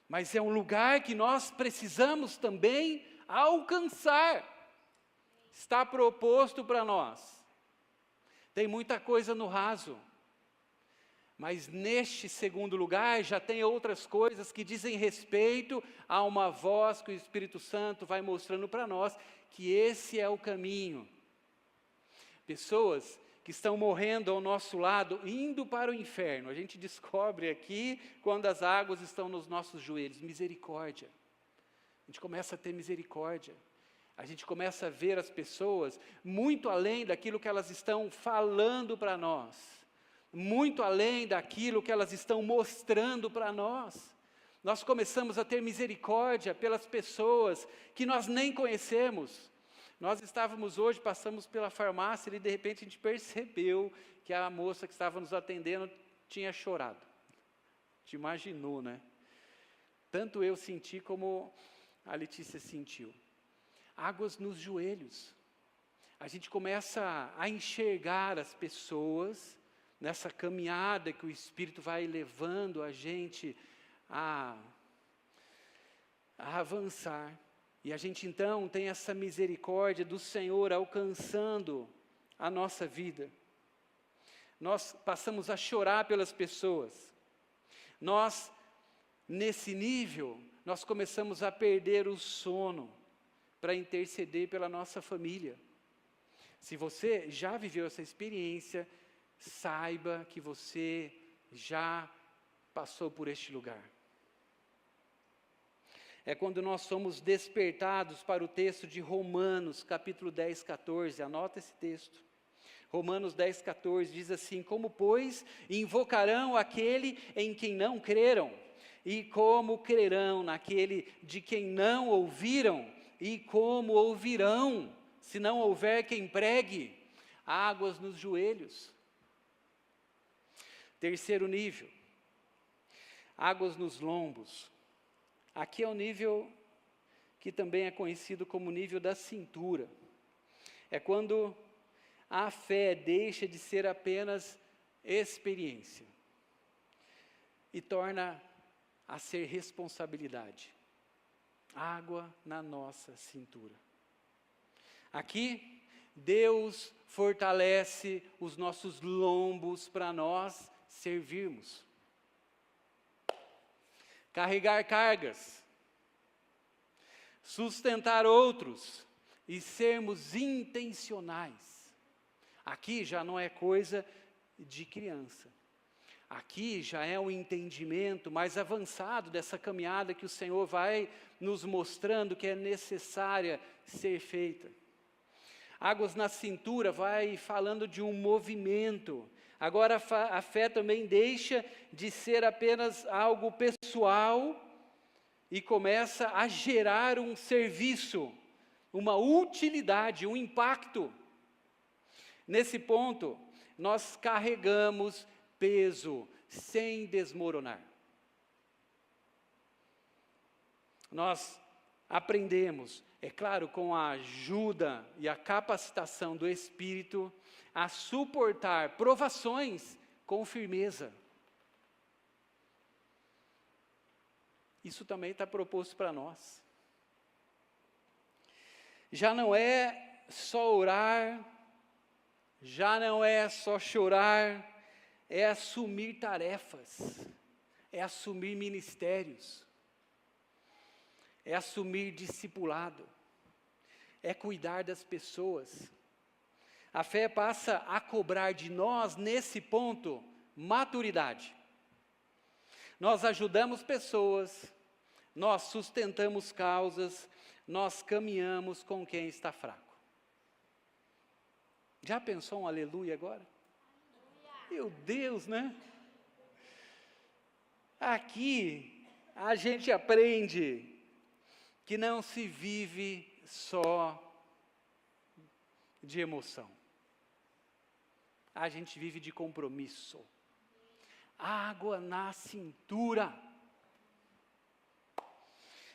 Mas é um lugar que nós precisamos também alcançar. Está proposto para nós. Tem muita coisa no raso. Mas neste segundo lugar já tem outras coisas que dizem respeito a uma voz que o Espírito Santo vai mostrando para nós, que esse é o caminho. Pessoas que estão morrendo ao nosso lado, indo para o inferno. A gente descobre aqui, quando as águas estão nos nossos joelhos, misericórdia. A gente começa a ter misericórdia. A gente começa a ver as pessoas muito além daquilo que elas estão falando para nós. Muito além daquilo que elas estão mostrando para nós. Nós começamos a ter misericórdia pelas pessoas que nós nem conhecemos. Nós estávamos hoje, passamos pela farmácia e de repente a gente percebeu que a moça que estava nos atendendo tinha chorado. Te imaginou, né? Tanto eu senti como a Letícia sentiu. Águas nos joelhos. A gente começa a enxergar as pessoas nessa caminhada que o Espírito vai levando a gente a avançar. E a gente então tem essa misericórdia do Senhor alcançando a nossa vida. Nós passamos a chorar pelas pessoas. Nós, nesse nível, nós começamos a perder o sono para interceder pela nossa família. Se você já viveu essa experiência, saiba que você já passou por este lugar. É quando nós somos despertados para o texto de Romanos, capítulo 10, 14. Anota esse texto. Romanos 10, 14 diz assim: como, pois, invocarão aquele em quem não creram? E como crerão naquele de quem não ouviram? E como ouvirão, se não houver quem pregue? Águas nos joelhos. Terceiro nível, águas nos lombos. Aqui é o nível que também é conhecido como nível da cintura. É quando a fé deixa de ser apenas experiência e torna a ser responsabilidade. Água na nossa cintura. Aqui, Deus fortalece os nossos lombos para nós servirmos. Carregar cargas, sustentar outros e sermos intencionais. Aqui já não é coisa de criança. Aqui já é um entendimento mais avançado dessa caminhada que o Senhor vai nos mostrando que é necessária ser feita. Águas na cintura vai falando de um movimento. Agora a fé também deixa de ser apenas algo pessoal e começa a gerar um serviço uma utilidade, um impacto. Nesse ponto, nós carregamos peso sem desmoronar. Nós aprendemos, é claro, com a ajuda e a capacitação do Espírito, a suportar provações com firmeza. Isso também está proposto para nós. Já não é só orar, já não é só chorar, é assumir tarefas, é assumir ministérios, é assumir discipulado, é cuidar das pessoas. A fé passa a cobrar de nós, nesse ponto, maturidade. Nós ajudamos pessoas, nós sustentamos causas, nós caminhamos com quem está fraco. Já pensou um aleluia agora? Meu Deus, né? Aqui a gente aprende que não se vive só de emoção. A gente vive de compromisso. Água na cintura.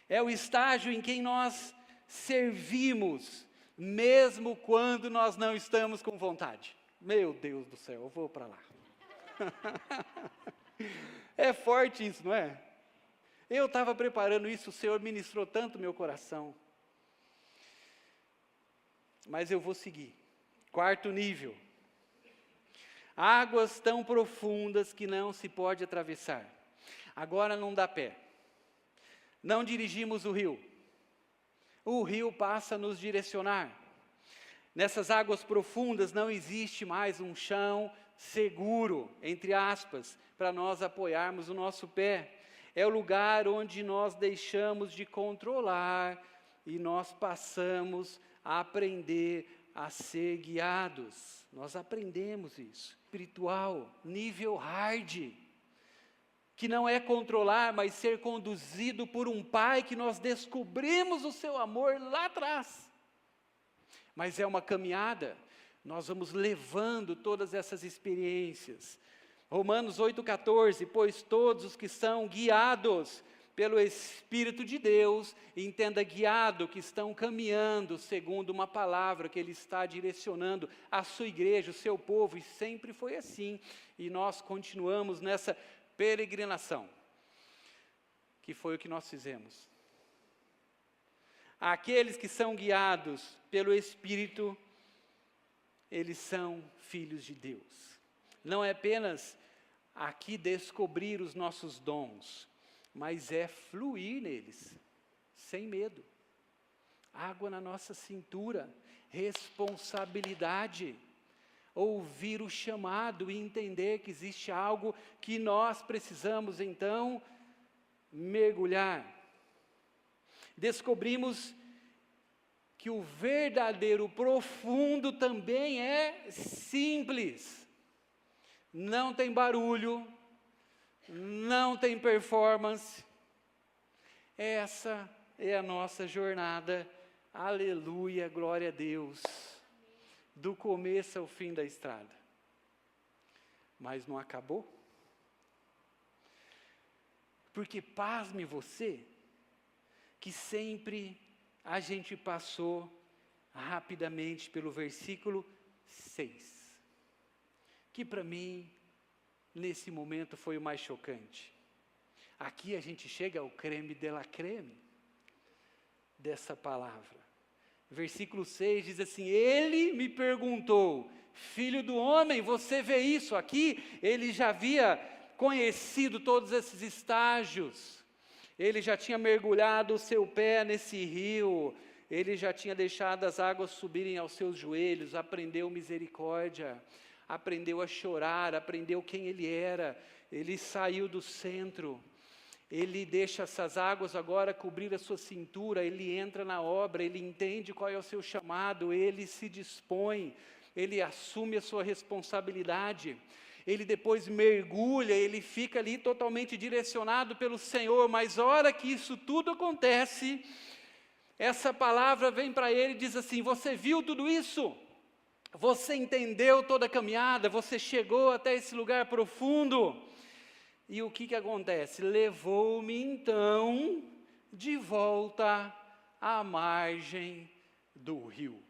É o estágio em que nós servimos, mesmo quando nós não estamos com vontade. Meu Deus do céu, eu vou para lá. É forte isso, não é? Eu estava preparando isso, o Senhor ministrou tanto meu coração. Mas eu vou seguir. Quarto nível. Águas tão profundas que não se pode atravessar. Agora não dá pé. Não dirigimos o rio. O rio passa a nos direcionar. Nessas águas profundas não existe mais um chão seguro, entre aspas, para nós apoiarmos o nosso pé. É o lugar onde nós deixamos de controlar e nós passamos a aprender a ser guiados. Nós aprendemos isso. Espiritual, nível hard. Que não é controlar, mas ser conduzido por um Pai que nós descobrimos o seu amor lá atrás. Mas é uma caminhada, nós vamos levando todas essas experiências. Romanos 8,14, pois todos os que são guiados pelo Espírito de Deus, entenda guiado, que estão caminhando segundo uma palavra que Ele está direcionando a sua igreja, o seu povo, e sempre foi assim, e nós continuamos nessa peregrinação, que foi o que nós fizemos. Aqueles que são guiados pelo Espírito, eles são filhos de Deus. Não é apenas aqui descobrir os nossos dons, mas é fluir neles, sem medo. Água na nossa cintura, responsabilidade. Ouvir o chamado e entender que existe algo que nós precisamos, então, mergulhar. Descobrimos que o verdadeiro profundo também é simples. Não tem barulho, não tem performance. Essa é a nossa jornada. Aleluia, glória a Deus. Do começo ao fim da estrada. Mas não acabou? Porque pasme você, que sempre a gente passou rapidamente pelo versículo 6, que para mim, nesse momento, foi o mais chocante. Aqui a gente chega ao creme de la creme dessa palavra. Versículo 6 diz assim, ele me perguntou, filho do homem, você vê isso aqui? Ele já havia conhecido todos esses estágios. Ele já tinha mergulhado o seu pé nesse rio, ele já tinha deixado as águas subirem aos seus joelhos, aprendeu misericórdia, aprendeu a chorar, aprendeu quem ele era, ele saiu do centro, ele deixa essas águas agora cobrir a sua cintura, ele entra na obra, ele entende qual é o seu chamado, ele se dispõe, ele assume a sua responsabilidade. Ele depois mergulha, ele fica ali totalmente direcionado pelo Senhor, mas a hora que isso tudo acontece, essa palavra vem para ele e diz assim: você viu tudo isso? Você entendeu toda a caminhada? Você chegou até esse lugar profundo? E o que acontece? Levou-me então de volta à margem do rio.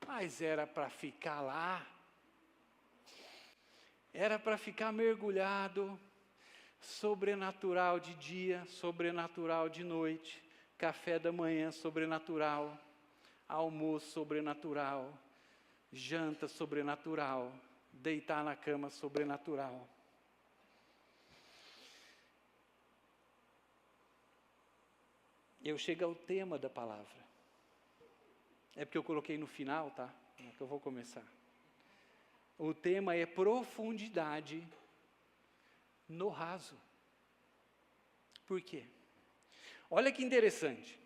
Mas era para ficar lá. Era para ficar mergulhado, sobrenatural de dia, sobrenatural de noite, café da manhã sobrenatural, almoço sobrenatural, janta sobrenatural, deitar na cama sobrenatural. Eu chego ao tema da palavra. É porque eu coloquei no final, tá? É que eu vou começar. O tema é profundidade no raso. Por quê? Olha que interessante.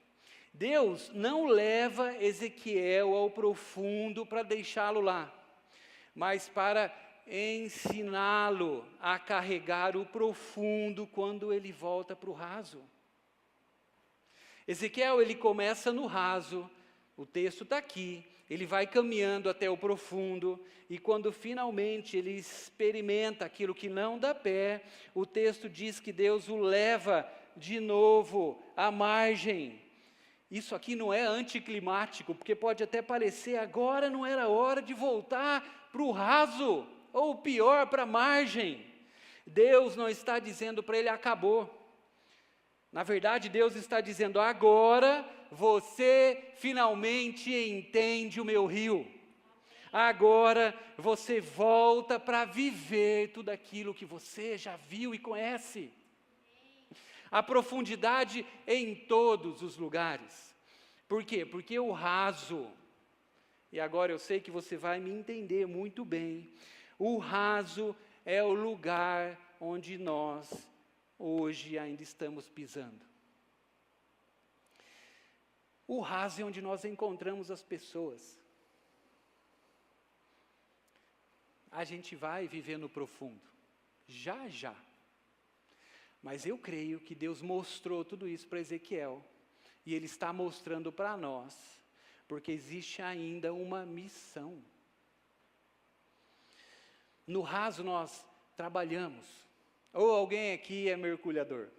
Deus não leva Ezequiel ao profundo para deixá-lo lá, mas para ensiná-lo a carregar o profundo quando ele volta para o raso. Ezequiel, ele começa no raso, o texto está aqui, ele vai caminhando até o profundo, e quando finalmente ele experimenta aquilo que não dá pé, o texto diz que Deus o leva de novo à margem. Isso aqui não é anticlimático, porque pode até parecer, agora não era hora de voltar para o raso, ou pior, para a margem. Deus não está dizendo para ele, acabou. Na verdade, Deus está dizendo, agora você finalmente entende o meu rio. Agora você volta para viver tudo aquilo que você já viu e conhece. A profundidade em todos os lugares. Por quê? Porque o raso, e agora eu sei que você vai me entender muito bem, o raso é o lugar onde nós hoje ainda estamos pisando. O raso é onde nós encontramos as pessoas. A gente vai viver no profundo, já. Mas eu creio que Deus mostrou tudo isso para Ezequiel, e Ele está mostrando para nós, porque existe ainda uma missão. No raso nós trabalhamos. Ou alguém aqui é mergulhador?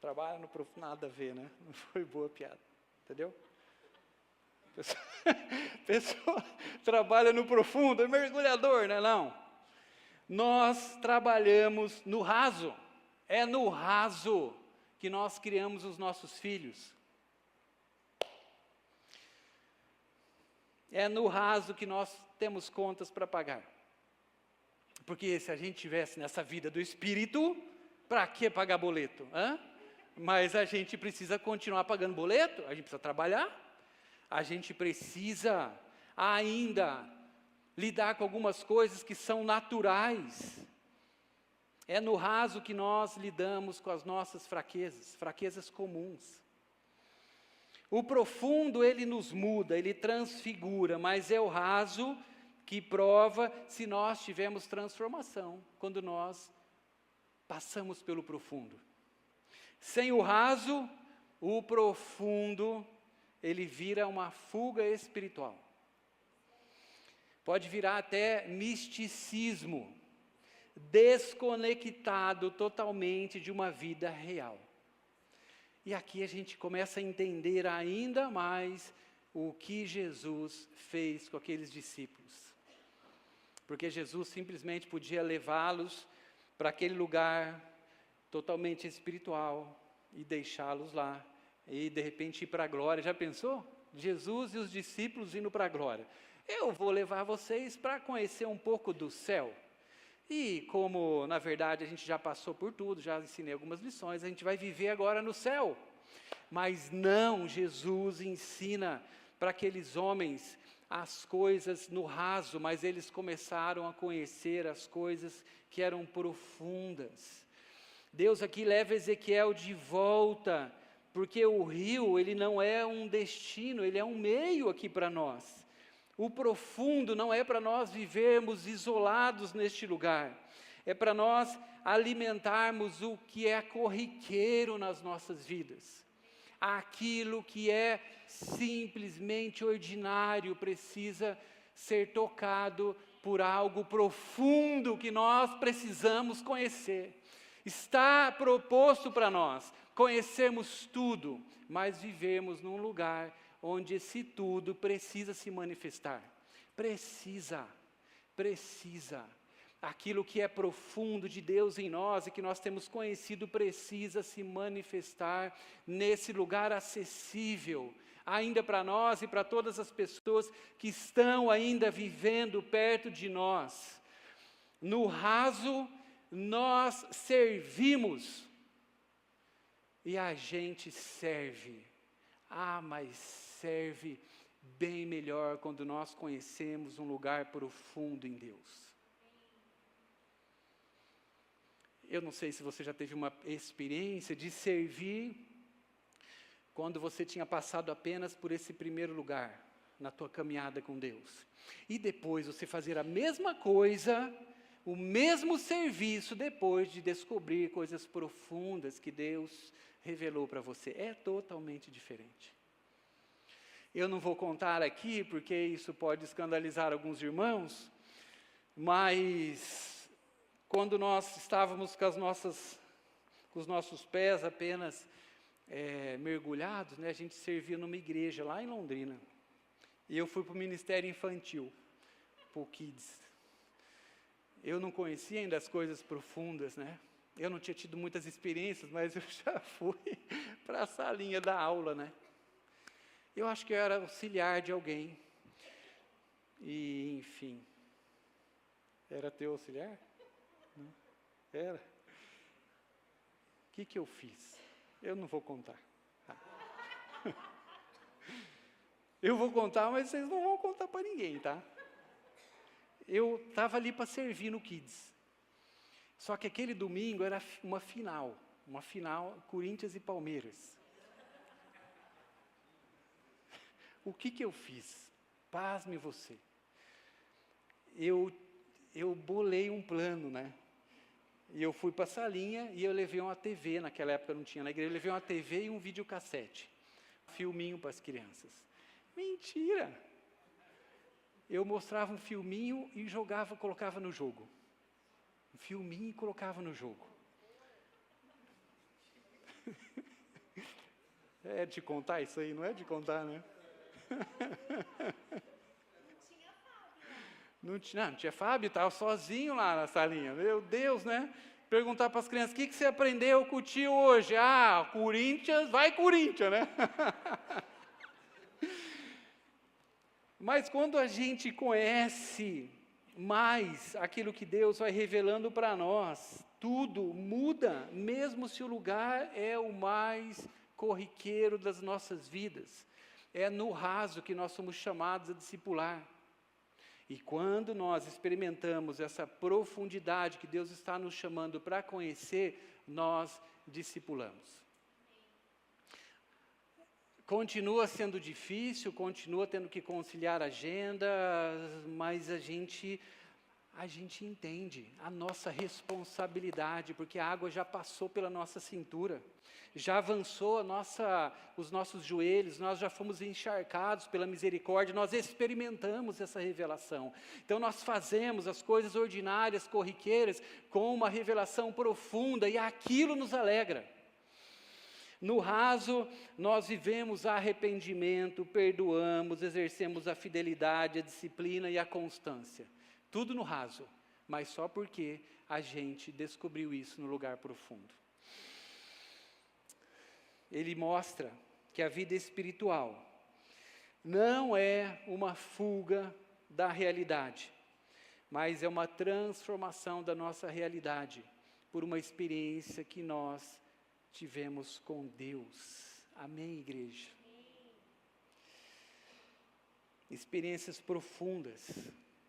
Trabalha no profundo, nada a ver, né? Não foi boa a piada, entendeu? Pessoa trabalha no profundo, é mergulhador, né? Não. Nós trabalhamos no raso. É no raso que nós criamos os nossos filhos. É no raso que nós temos contas para pagar. Porque se a gente tivesse nessa vida do Espírito, para que pagar boleto? Mas a gente precisa continuar pagando boleto, a gente precisa trabalhar, a gente precisa ainda lidar com algumas coisas que são naturais. É no raso que nós lidamos com as nossas fraquezas comuns. O profundo, ele nos muda, ele transfigura, mas é o raso que prova se nós tivemos transformação, quando nós passamos pelo profundo. Sem o raso, o profundo, ele vira uma fuga espiritual. Pode virar até misticismo, desconectado totalmente de uma vida real. E aqui a gente começa a entender ainda mais o que Jesus fez com aqueles discípulos. Porque Jesus simplesmente podia levá-los para aquele lugar totalmente espiritual e deixá-los lá. E de repente ir para a glória. Já pensou? Jesus e os discípulos indo para a glória. Eu vou levar vocês para conhecer um pouco do céu. E como, na verdade, a gente já passou por tudo, já ensinei algumas lições, a gente vai viver agora no céu. Mas não, Jesus ensina para aqueles homens as coisas no raso, mas eles começaram a conhecer as coisas que eram profundas. Deus aqui leva Ezequiel de volta, porque o rio, ele não é um destino, ele é um meio aqui para nós. O profundo não é para nós vivermos isolados neste lugar, é para nós alimentarmos o que é corriqueiro nas nossas vidas. Aquilo que é simplesmente ordinário precisa ser tocado por algo profundo que nós precisamos conhecer. Está proposto para nós conhecermos tudo, mas vivemos num lugar onde esse tudo precisa se manifestar. Precisa. Aquilo que é profundo de Deus em nós e que nós temos conhecido precisa se manifestar nesse lugar acessível, ainda para nós e para todas as pessoas que estão ainda vivendo perto de nós. No raso, nós servimos e a gente serve. Mas serve bem melhor quando nós conhecemos um lugar profundo em Deus. Eu não sei se você já teve uma experiência de servir quando você tinha passado apenas por esse primeiro lugar na tua caminhada com Deus. E depois você fazer a mesma coisa, o mesmo serviço, depois de descobrir coisas profundas que Deus revelou para você. É totalmente diferente. Eu não vou contar aqui, porque isso pode escandalizar alguns irmãos, mas quando nós estávamos com os nossos pés apenas mergulhados, né, a gente servia numa igreja lá em Londrina. E eu fui para o ministério infantil, para o Kids. Eu não conhecia ainda as coisas profundas, né? Eu não tinha tido muitas experiências, mas eu já fui para a salinha da aula, né? Eu acho que eu era auxiliar de alguém. E, enfim. Era teu auxiliar? Não? Era. O que eu fiz? Eu não vou contar. Eu vou contar, mas vocês não vão contar para ninguém, tá? Eu estava ali para servir no Kids. Só que aquele domingo era uma final Corinthians e Palmeiras. O que eu fiz? Pasme você. Eu bolei um plano, né? E eu fui para a salinha e eu levei uma TV, naquela época não tinha na igreja, eu levei uma TV e um videocassete. Filminho para as crianças. Mentira! Eu mostrava um filminho e colocava no jogo. Um filminho e colocava no jogo. É de contar isso aí? Não é de contar, né? Não tinha Fábio, estava sozinho lá na salinha. Meu Deus, né? Perguntar para as crianças, o que você aprendeu com o tio hoje? Corinthians, vai Corinthians, né? Mas quando a gente conhece mais aquilo que Deus vai revelando para nós, tudo muda, mesmo se o lugar é o mais corriqueiro das nossas vidas. É no raso que nós somos chamados a discipular. E quando nós experimentamos essa profundidade que Deus está nos chamando para conhecer, nós discipulamos. Continua sendo difícil, continua tendo que conciliar a agenda, mas a gente entende a nossa responsabilidade, porque a água já passou pela nossa cintura, já avançou os nossos joelhos, nós já fomos encharcados pela misericórdia, nós experimentamos essa revelação. Então nós fazemos as coisas ordinárias, corriqueiras, com uma revelação profunda, e aquilo nos alegra. No raso, nós vivemos arrependimento, perdoamos, exercemos a fidelidade, a disciplina e a constância. Tudo no raso, mas só porque a gente descobriu isso no lugar profundo. Ele mostra que a vida espiritual não é uma fuga da realidade, mas é uma transformação da nossa realidade por uma experiência que nós tivemos com Deus. Amém, igreja? Experiências profundas,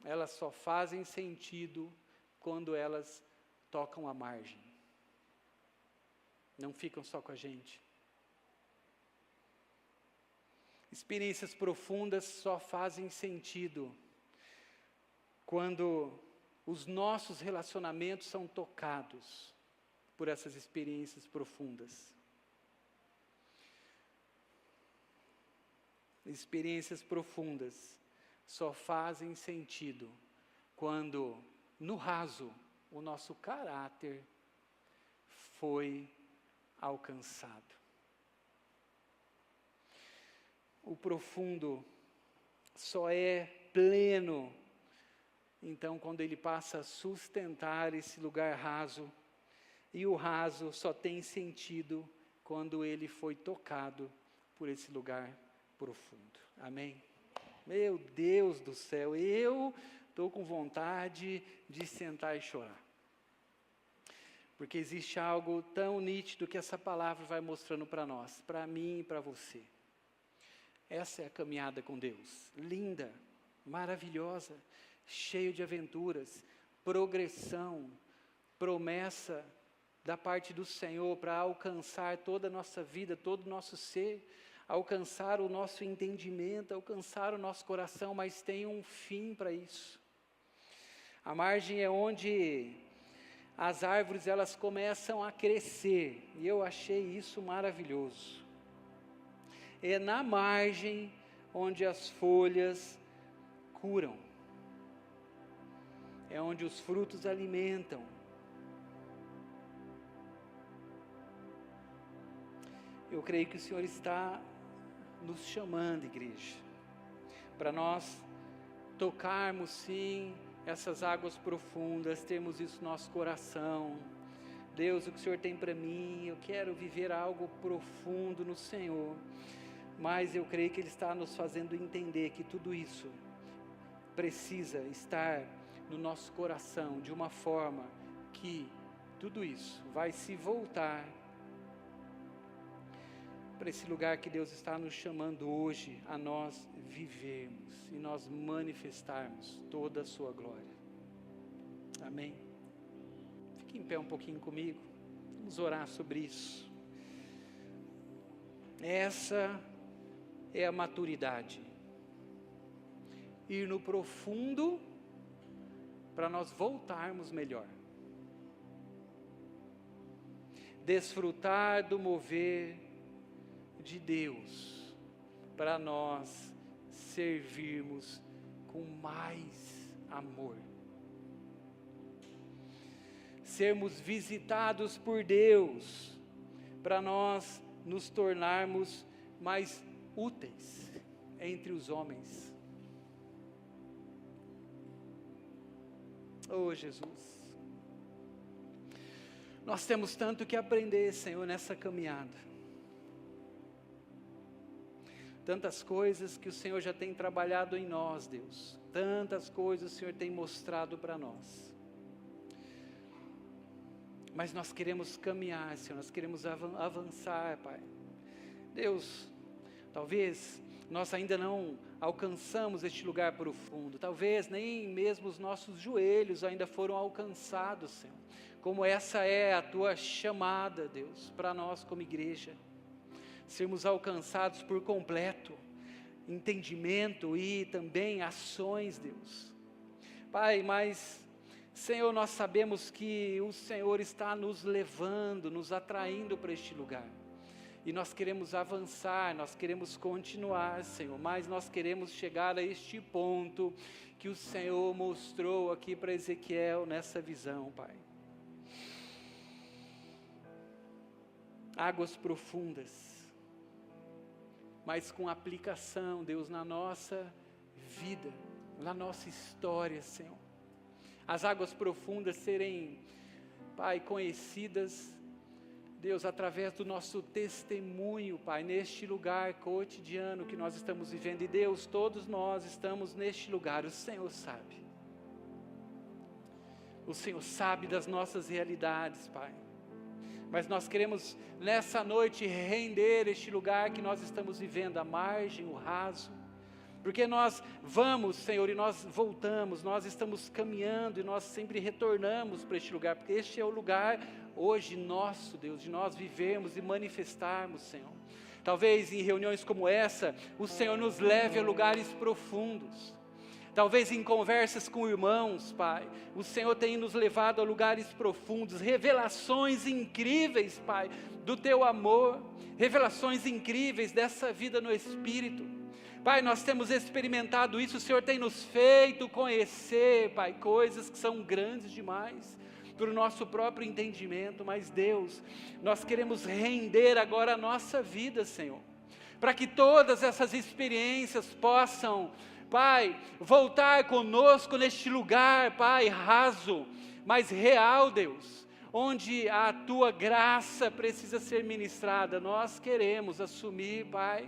elas só fazem sentido quando elas tocam a margem. Não ficam só com a gente. Experiências profundas só fazem sentido quando os nossos relacionamentos são tocados por essas experiências profundas. experiências profundas só fazem sentido quando, no raso, o nosso caráter foi alcançado. O profundo só é pleno, então, quando ele passa a sustentar esse lugar raso, e o raso só tem sentido quando ele foi tocado por esse lugar profundo. Amém? Meu Deus do céu, eu estou com vontade de sentar e chorar. Porque existe algo tão nítido que essa palavra vai mostrando para nós, para mim e para você. Essa é a caminhada com Deus, linda, maravilhosa, cheia de aventuras, progressão, promessa da parte do Senhor para alcançar toda a nossa vida, todo o nosso ser, alcançar o nosso entendimento, alcançar o nosso coração, mas tem um fim para isso. A margem é onde as árvores elas começam a crescer, e eu achei isso maravilhoso. É na margem onde as folhas curam, é onde os frutos alimentam. Eu creio que o Senhor está nos chamando, igreja, para nós tocarmos sim essas águas profundas, termos isso no nosso coração. Deus, o que o Senhor tem para mim, eu quero viver algo profundo no Senhor, mas eu creio que Ele está nos fazendo entender que tudo isso precisa estar no nosso coração, de uma forma que tudo isso vai se voltar para esse lugar que Deus está nos chamando hoje, a nós vivermos e nós manifestarmos toda a sua glória. Amém? Fique em pé um pouquinho comigo, vamos orar sobre isso. Essa é a maturidade, ir no profundo para nós voltarmos melhor, desfrutar do mover de Deus, para nós servirmos com mais amor, sermos visitados por Deus, para nós nos tornarmos mais úteis entre os homens. Oh Jesus, nós temos tanto que aprender, Senhor, nessa caminhada. Tantas coisas que o Senhor já tem trabalhado em nós, Deus. Tantas coisas o Senhor tem mostrado para nós. Mas nós queremos caminhar, Senhor, nós queremos avançar, Pai. Deus, talvez nós ainda não alcançamos este lugar profundo. Talvez nem mesmo os nossos joelhos ainda foram alcançados, Senhor. Como essa é a Tua chamada, Deus, para nós como igreja. Sermos alcançados por completo, entendimento e também ações, Deus. Pai, mas, Senhor, nós sabemos que o Senhor está nos levando, nos atraindo para este lugar. E nós queremos avançar, nós queremos continuar, Senhor, mas nós queremos chegar a este ponto que o Senhor mostrou aqui para Ezequiel nessa visão, Pai. Águas profundas, mas com aplicação, Deus, na nossa vida, na nossa história, Senhor. As águas profundas serem, Pai, conhecidas, Deus, através do nosso testemunho, Pai, neste lugar cotidiano que nós estamos vivendo. E Deus, todos nós estamos neste lugar, o Senhor sabe. O Senhor sabe das nossas realidades, Pai. Mas nós queremos nessa noite render este lugar que nós estamos vivendo, a margem, o raso. Porque nós vamos, Senhor, e nós voltamos, nós estamos caminhando e nós sempre retornamos para este lugar. Porque este é o lugar hoje nosso, Deus, de nós vivermos e manifestarmos, Senhor. Talvez em reuniões como essa, o Senhor nos leve a lugares profundos. Talvez em conversas com irmãos, Pai, o Senhor tem nos levado a lugares profundos, revelações incríveis, Pai, do Teu amor, revelações incríveis dessa vida no Espírito. Pai, nós temos experimentado isso, o Senhor tem nos feito conhecer, Pai, coisas que são grandes demais para o nosso próprio entendimento, mas Deus, nós queremos render agora a nossa vida, Senhor, para que todas essas experiências possam, Pai, voltar conosco neste lugar, Pai, raso, mas real, Deus, onde a Tua graça precisa ser ministrada. Nós queremos assumir, Pai,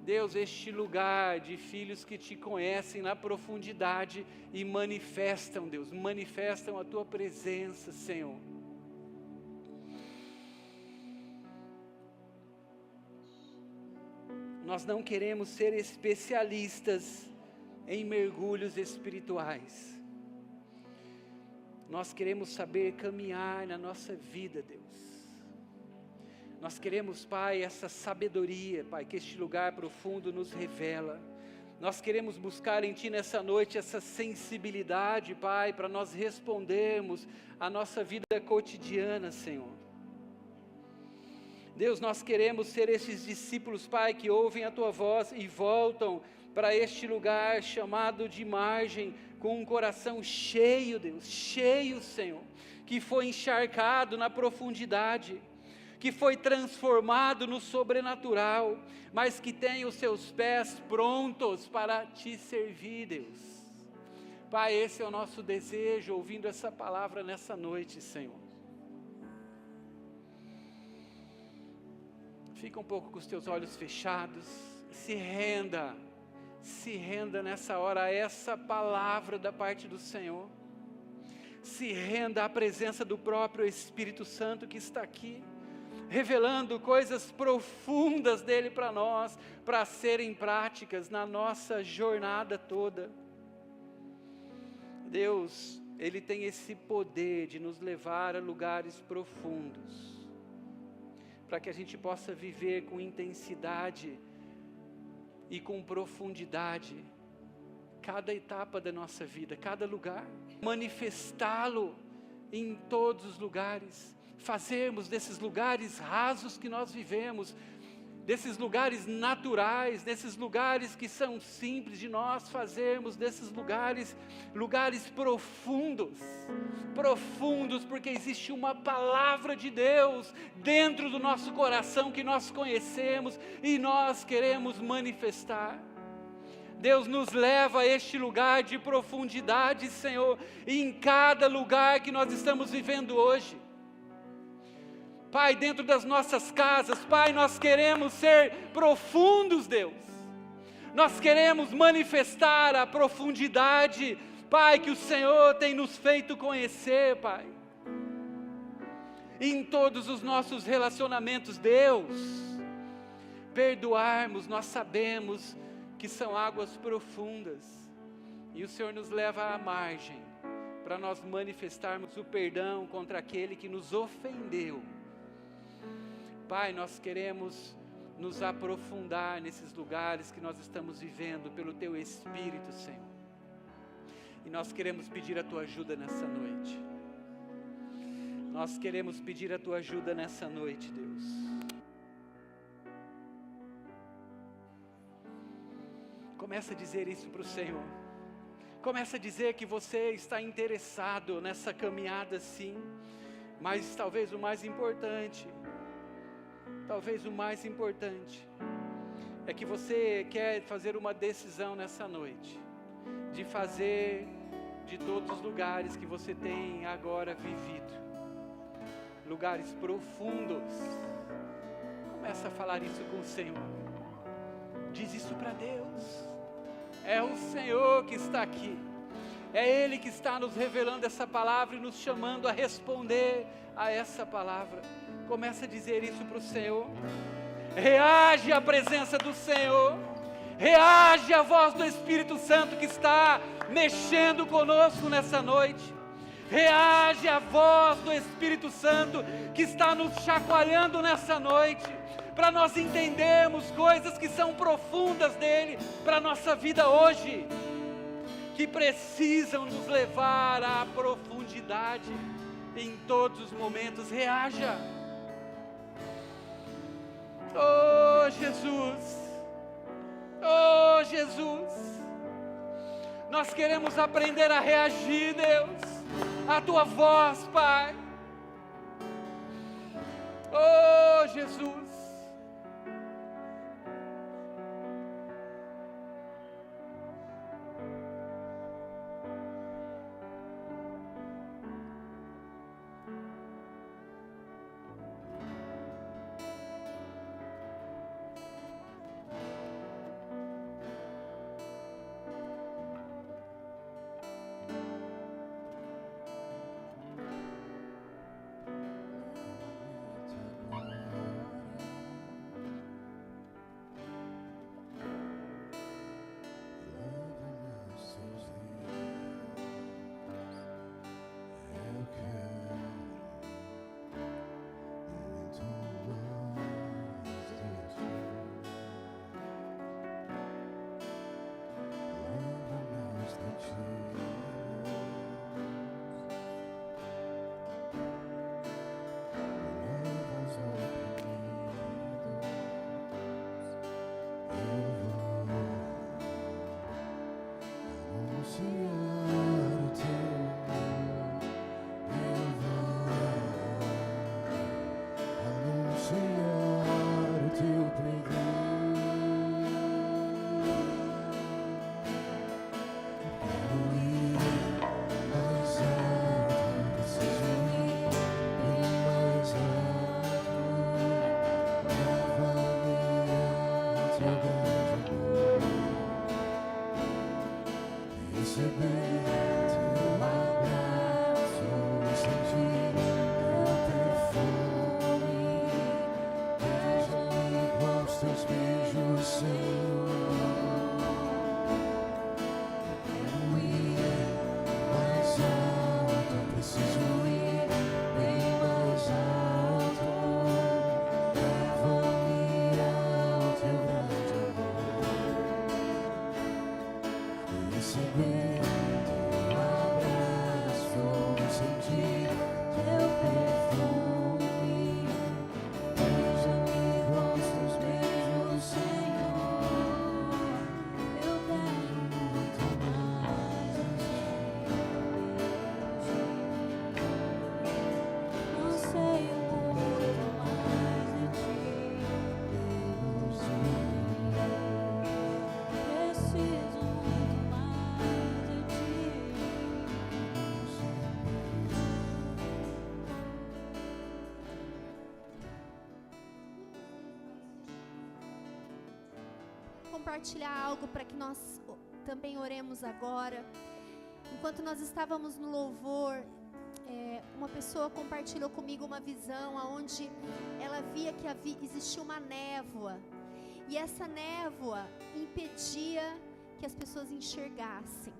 Deus, este lugar de filhos que Te conhecem na profundidade e manifestam, Deus, manifestam a Tua presença, Senhor. Nós não queremos ser especialistas em mergulhos espirituais. Nós queremos saber caminhar na nossa vida, Deus. Nós queremos, Pai, essa sabedoria, Pai, que este lugar profundo nos revela. Nós queremos buscar em Ti nessa noite essa sensibilidade, Pai, para nós respondermos a nossa vida cotidiana, Senhor. Deus, nós queremos ser esses discípulos, Pai, que ouvem a Tua voz e voltam para este lugar chamado de margem, com um coração cheio, Deus, cheio, Senhor, que foi encharcado na profundidade, que foi transformado no sobrenatural, mas que tem os seus pés prontos para Te servir, Deus. Pai, esse é o nosso desejo, ouvindo essa palavra nessa noite, Senhor. Fica um pouco com os teus olhos fechados, se renda nessa hora a essa palavra da parte do Senhor. Se renda à presença do próprio Espírito Santo que está aqui, revelando coisas profundas dele para nós, para serem práticas na nossa jornada toda. Deus, Ele tem esse poder de nos levar a lugares profundos, para que a gente possa viver com intensidade e com profundidade cada etapa da nossa vida, cada lugar, manifestá-lo em todos os lugares, fazermos desses lugares rasos que nós vivemos, desses lugares naturais, desses lugares que são simples, de nós fazermos desses lugares profundos, porque existe uma palavra de Deus dentro do nosso coração que nós conhecemos e nós queremos manifestar. Deus nos leva a este lugar de profundidade, Senhor, e em cada lugar que nós estamos vivendo hoje. Pai, dentro das nossas casas, Pai, nós queremos ser profundos, Deus. Nós queremos manifestar a profundidade, Pai, que o Senhor tem nos feito conhecer, Pai. Em todos os nossos relacionamentos, Deus, perdoarmos, nós sabemos que são águas profundas, e o Senhor nos leva à margem, para nós manifestarmos o perdão contra aquele que nos ofendeu. Pai, nós queremos nos aprofundar nesses lugares que nós estamos vivendo pelo Teu Espírito, Senhor. E nós queremos pedir a Tua ajuda nessa noite. Nós queremos pedir a Tua ajuda nessa noite, Deus. Começa a dizer isso para o Senhor. Começa a dizer que você está interessado nessa caminhada, sim. Mas talvez o mais importante é que você quer fazer uma decisão nessa noite, de fazer de todos os lugares que você tem agora vivido, lugares profundos. Começa a falar isso com o Senhor, diz isso para Deus. É o Senhor que está aqui, é Ele que está nos revelando essa palavra e nos chamando a responder a essa palavra. Começa a dizer isso para o Senhor. Reage à presença do Senhor. Reage à voz do Espírito Santo que está mexendo conosco nessa noite. Reage à voz do Espírito Santo que está nos chacoalhando nessa noite, para nós entendermos coisas que são profundas dele para a nossa vida hoje, que precisam nos levar à profundidade em todos os momentos. Reaja. Oh Jesus, Oh, Jesus, nós queremos aprender a reagir, Deus, à Tua voz, Pai. Oh, Jesus. Compartilhar algo para que nós também oremos agora. Enquanto nós estávamos no louvor, uma pessoa compartilhou comigo uma visão onde ela via que existia uma névoa, e essa névoa impedia que as pessoas enxergassem.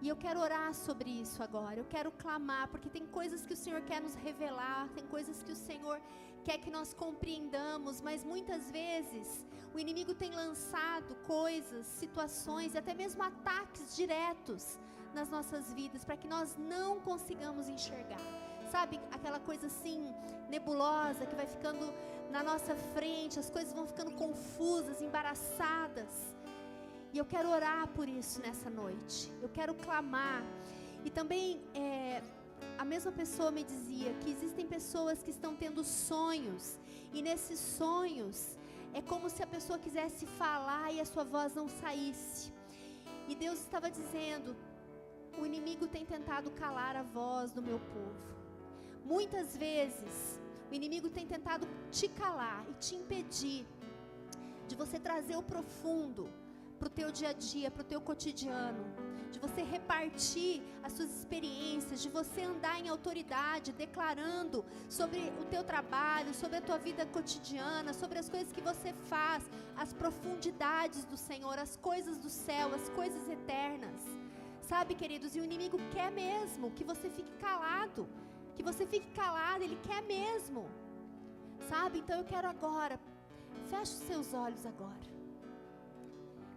E eu quero orar sobre isso agora, eu quero clamar, porque tem coisas que o Senhor quer nos revelar, tem coisas que o Senhor quer que nós compreendamos, mas muitas vezes o inimigo tem lançado coisas, situações e até mesmo ataques diretos nas nossas vidas, para que nós não consigamos enxergar. Sabe, aquela coisa assim, nebulosa, que vai ficando na nossa frente, as coisas vão ficando confusas, embaraçadas. E eu quero orar por isso nessa noite, eu quero clamar. E também, a mesma pessoa me dizia que existem pessoas que estão tendo sonhos, e nesses sonhos, é como se a pessoa quisesse falar e a sua voz não saísse. E Deus estava dizendo: o inimigo tem tentado calar a voz do meu povo. Muitas vezes, o inimigo tem tentado te calar e te impedir de você trazer o profundo para o teu dia a dia, para o teu cotidiano, de você repartir as suas experiências, de você andar em autoridade, declarando sobre o teu trabalho, sobre a tua vida cotidiana, sobre as coisas que você faz, as profundidades do Senhor, as coisas do céu, as coisas eternas. Sabe, queridos, e o inimigo quer mesmo que você fique calado, ele quer mesmo, sabe? Então eu quero agora, feche os seus olhos agora.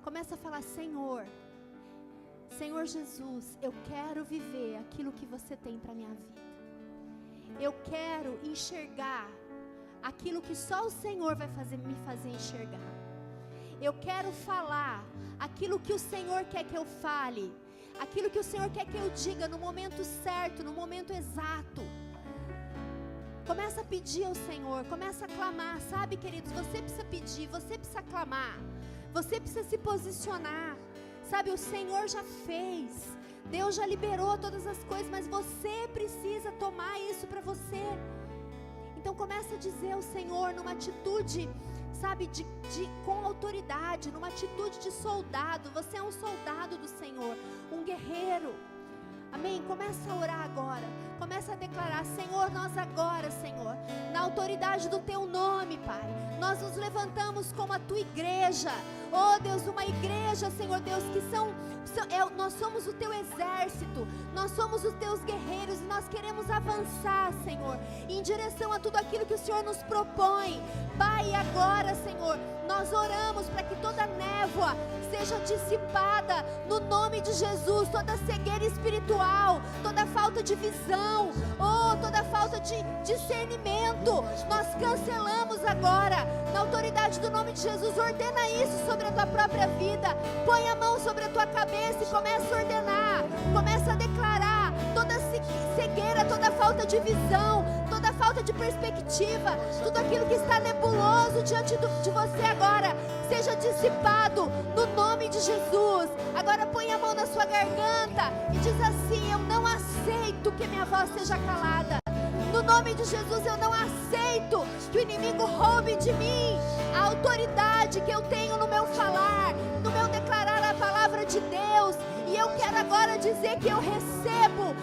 Começa a falar: Senhor Jesus, eu quero viver aquilo que você tem para minha vida. Eu quero enxergar aquilo que só o Senhor vai me fazer enxergar. Eu quero falar aquilo que o Senhor quer que eu fale, aquilo que o Senhor quer que eu diga no momento certo, no momento exato. Começa a pedir ao Senhor, começa a clamar, sabe, queridos? Você precisa pedir, você precisa clamar, você precisa se posicionar, sabe? O Senhor já fez, Deus já liberou todas as coisas, mas você precisa tomar isso para você. Então começa a dizer ao Senhor numa atitude, sabe, com autoridade, numa atitude de soldado. Você é um soldado do Senhor, um guerreiro. Amém? Começa a orar agora. Começa a declarar: Senhor, nós agora, Senhor, na autoridade do Teu nome, Pai, nós nos levantamos como a Tua igreja. Oh Deus, uma igreja, Senhor Deus, que nós somos o Teu exército, nós somos os Teus guerreiros e nós queremos avançar, Senhor, em direção a tudo aquilo que o Senhor nos propõe. Pai, agora, Senhor, nós oramos para que toda névoa seja dissipada no nome de Jesus, toda cegueira espiritual, toda falta de visão, toda falta de discernimento, nós cancelamos agora, na autoridade do nome de Jesus. Ordena isso sobre a tua própria vida, põe a mão sobre a tua cabeça e começa a ordenar, começa a declarar toda cegueira, toda falta de visão, toda falta de perspectiva, tudo aquilo que está nebuloso diante de você agora, seja dissipado no nome de Jesus. Agora põe a mão na sua garganta e diz assim: eu não aceito que minha voz seja calada. No nome de Jesus, eu não aceito que o inimigo roube de mim a autoridade que eu tenho no meu falar, no meu declarar a palavra de Deus. E eu quero agora dizer que eu recebo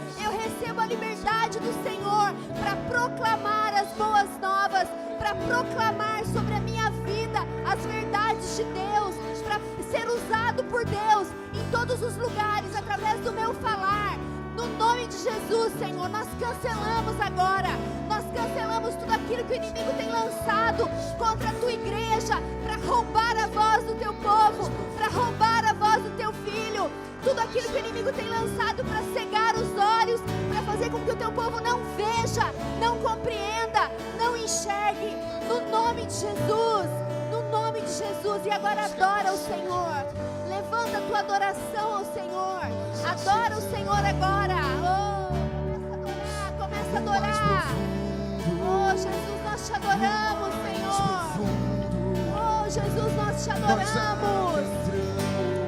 a liberdade do Senhor para proclamar as boas novas, para proclamar sobre a minha vida as verdades de Deus, para ser usado por Deus em todos os lugares, através do meu falar. No nome de Jesus, Senhor, nós cancelamos agora, nós cancelamos tudo aquilo que o inimigo tem lançado contra a Tua igreja, para roubar a voz do Teu povo, para roubar a voz do Teu filho, tudo aquilo que o inimigo tem lançado para cegar os olhos, para fazer com que o Teu povo não veja, não compreenda, não enxergue, no nome de Jesus, no nome de Jesus. E agora adora o Senhor, levanta a tua adoração ao Senhor, adora o Senhor agora. Começa a adorar. Oh Jesus, nós te adoramos, Senhor. Oh Jesus, nós te adoramos.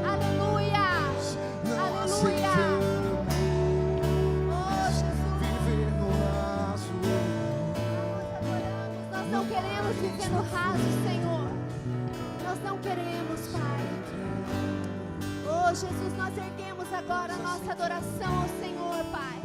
Aleluia, aleluia. Oh Jesus, nós não queremos viver no raso, Senhor. Nós não queremos, Pai. Oh Jesus, nós erguemos agora a nossa adoração ao Senhor, Pai.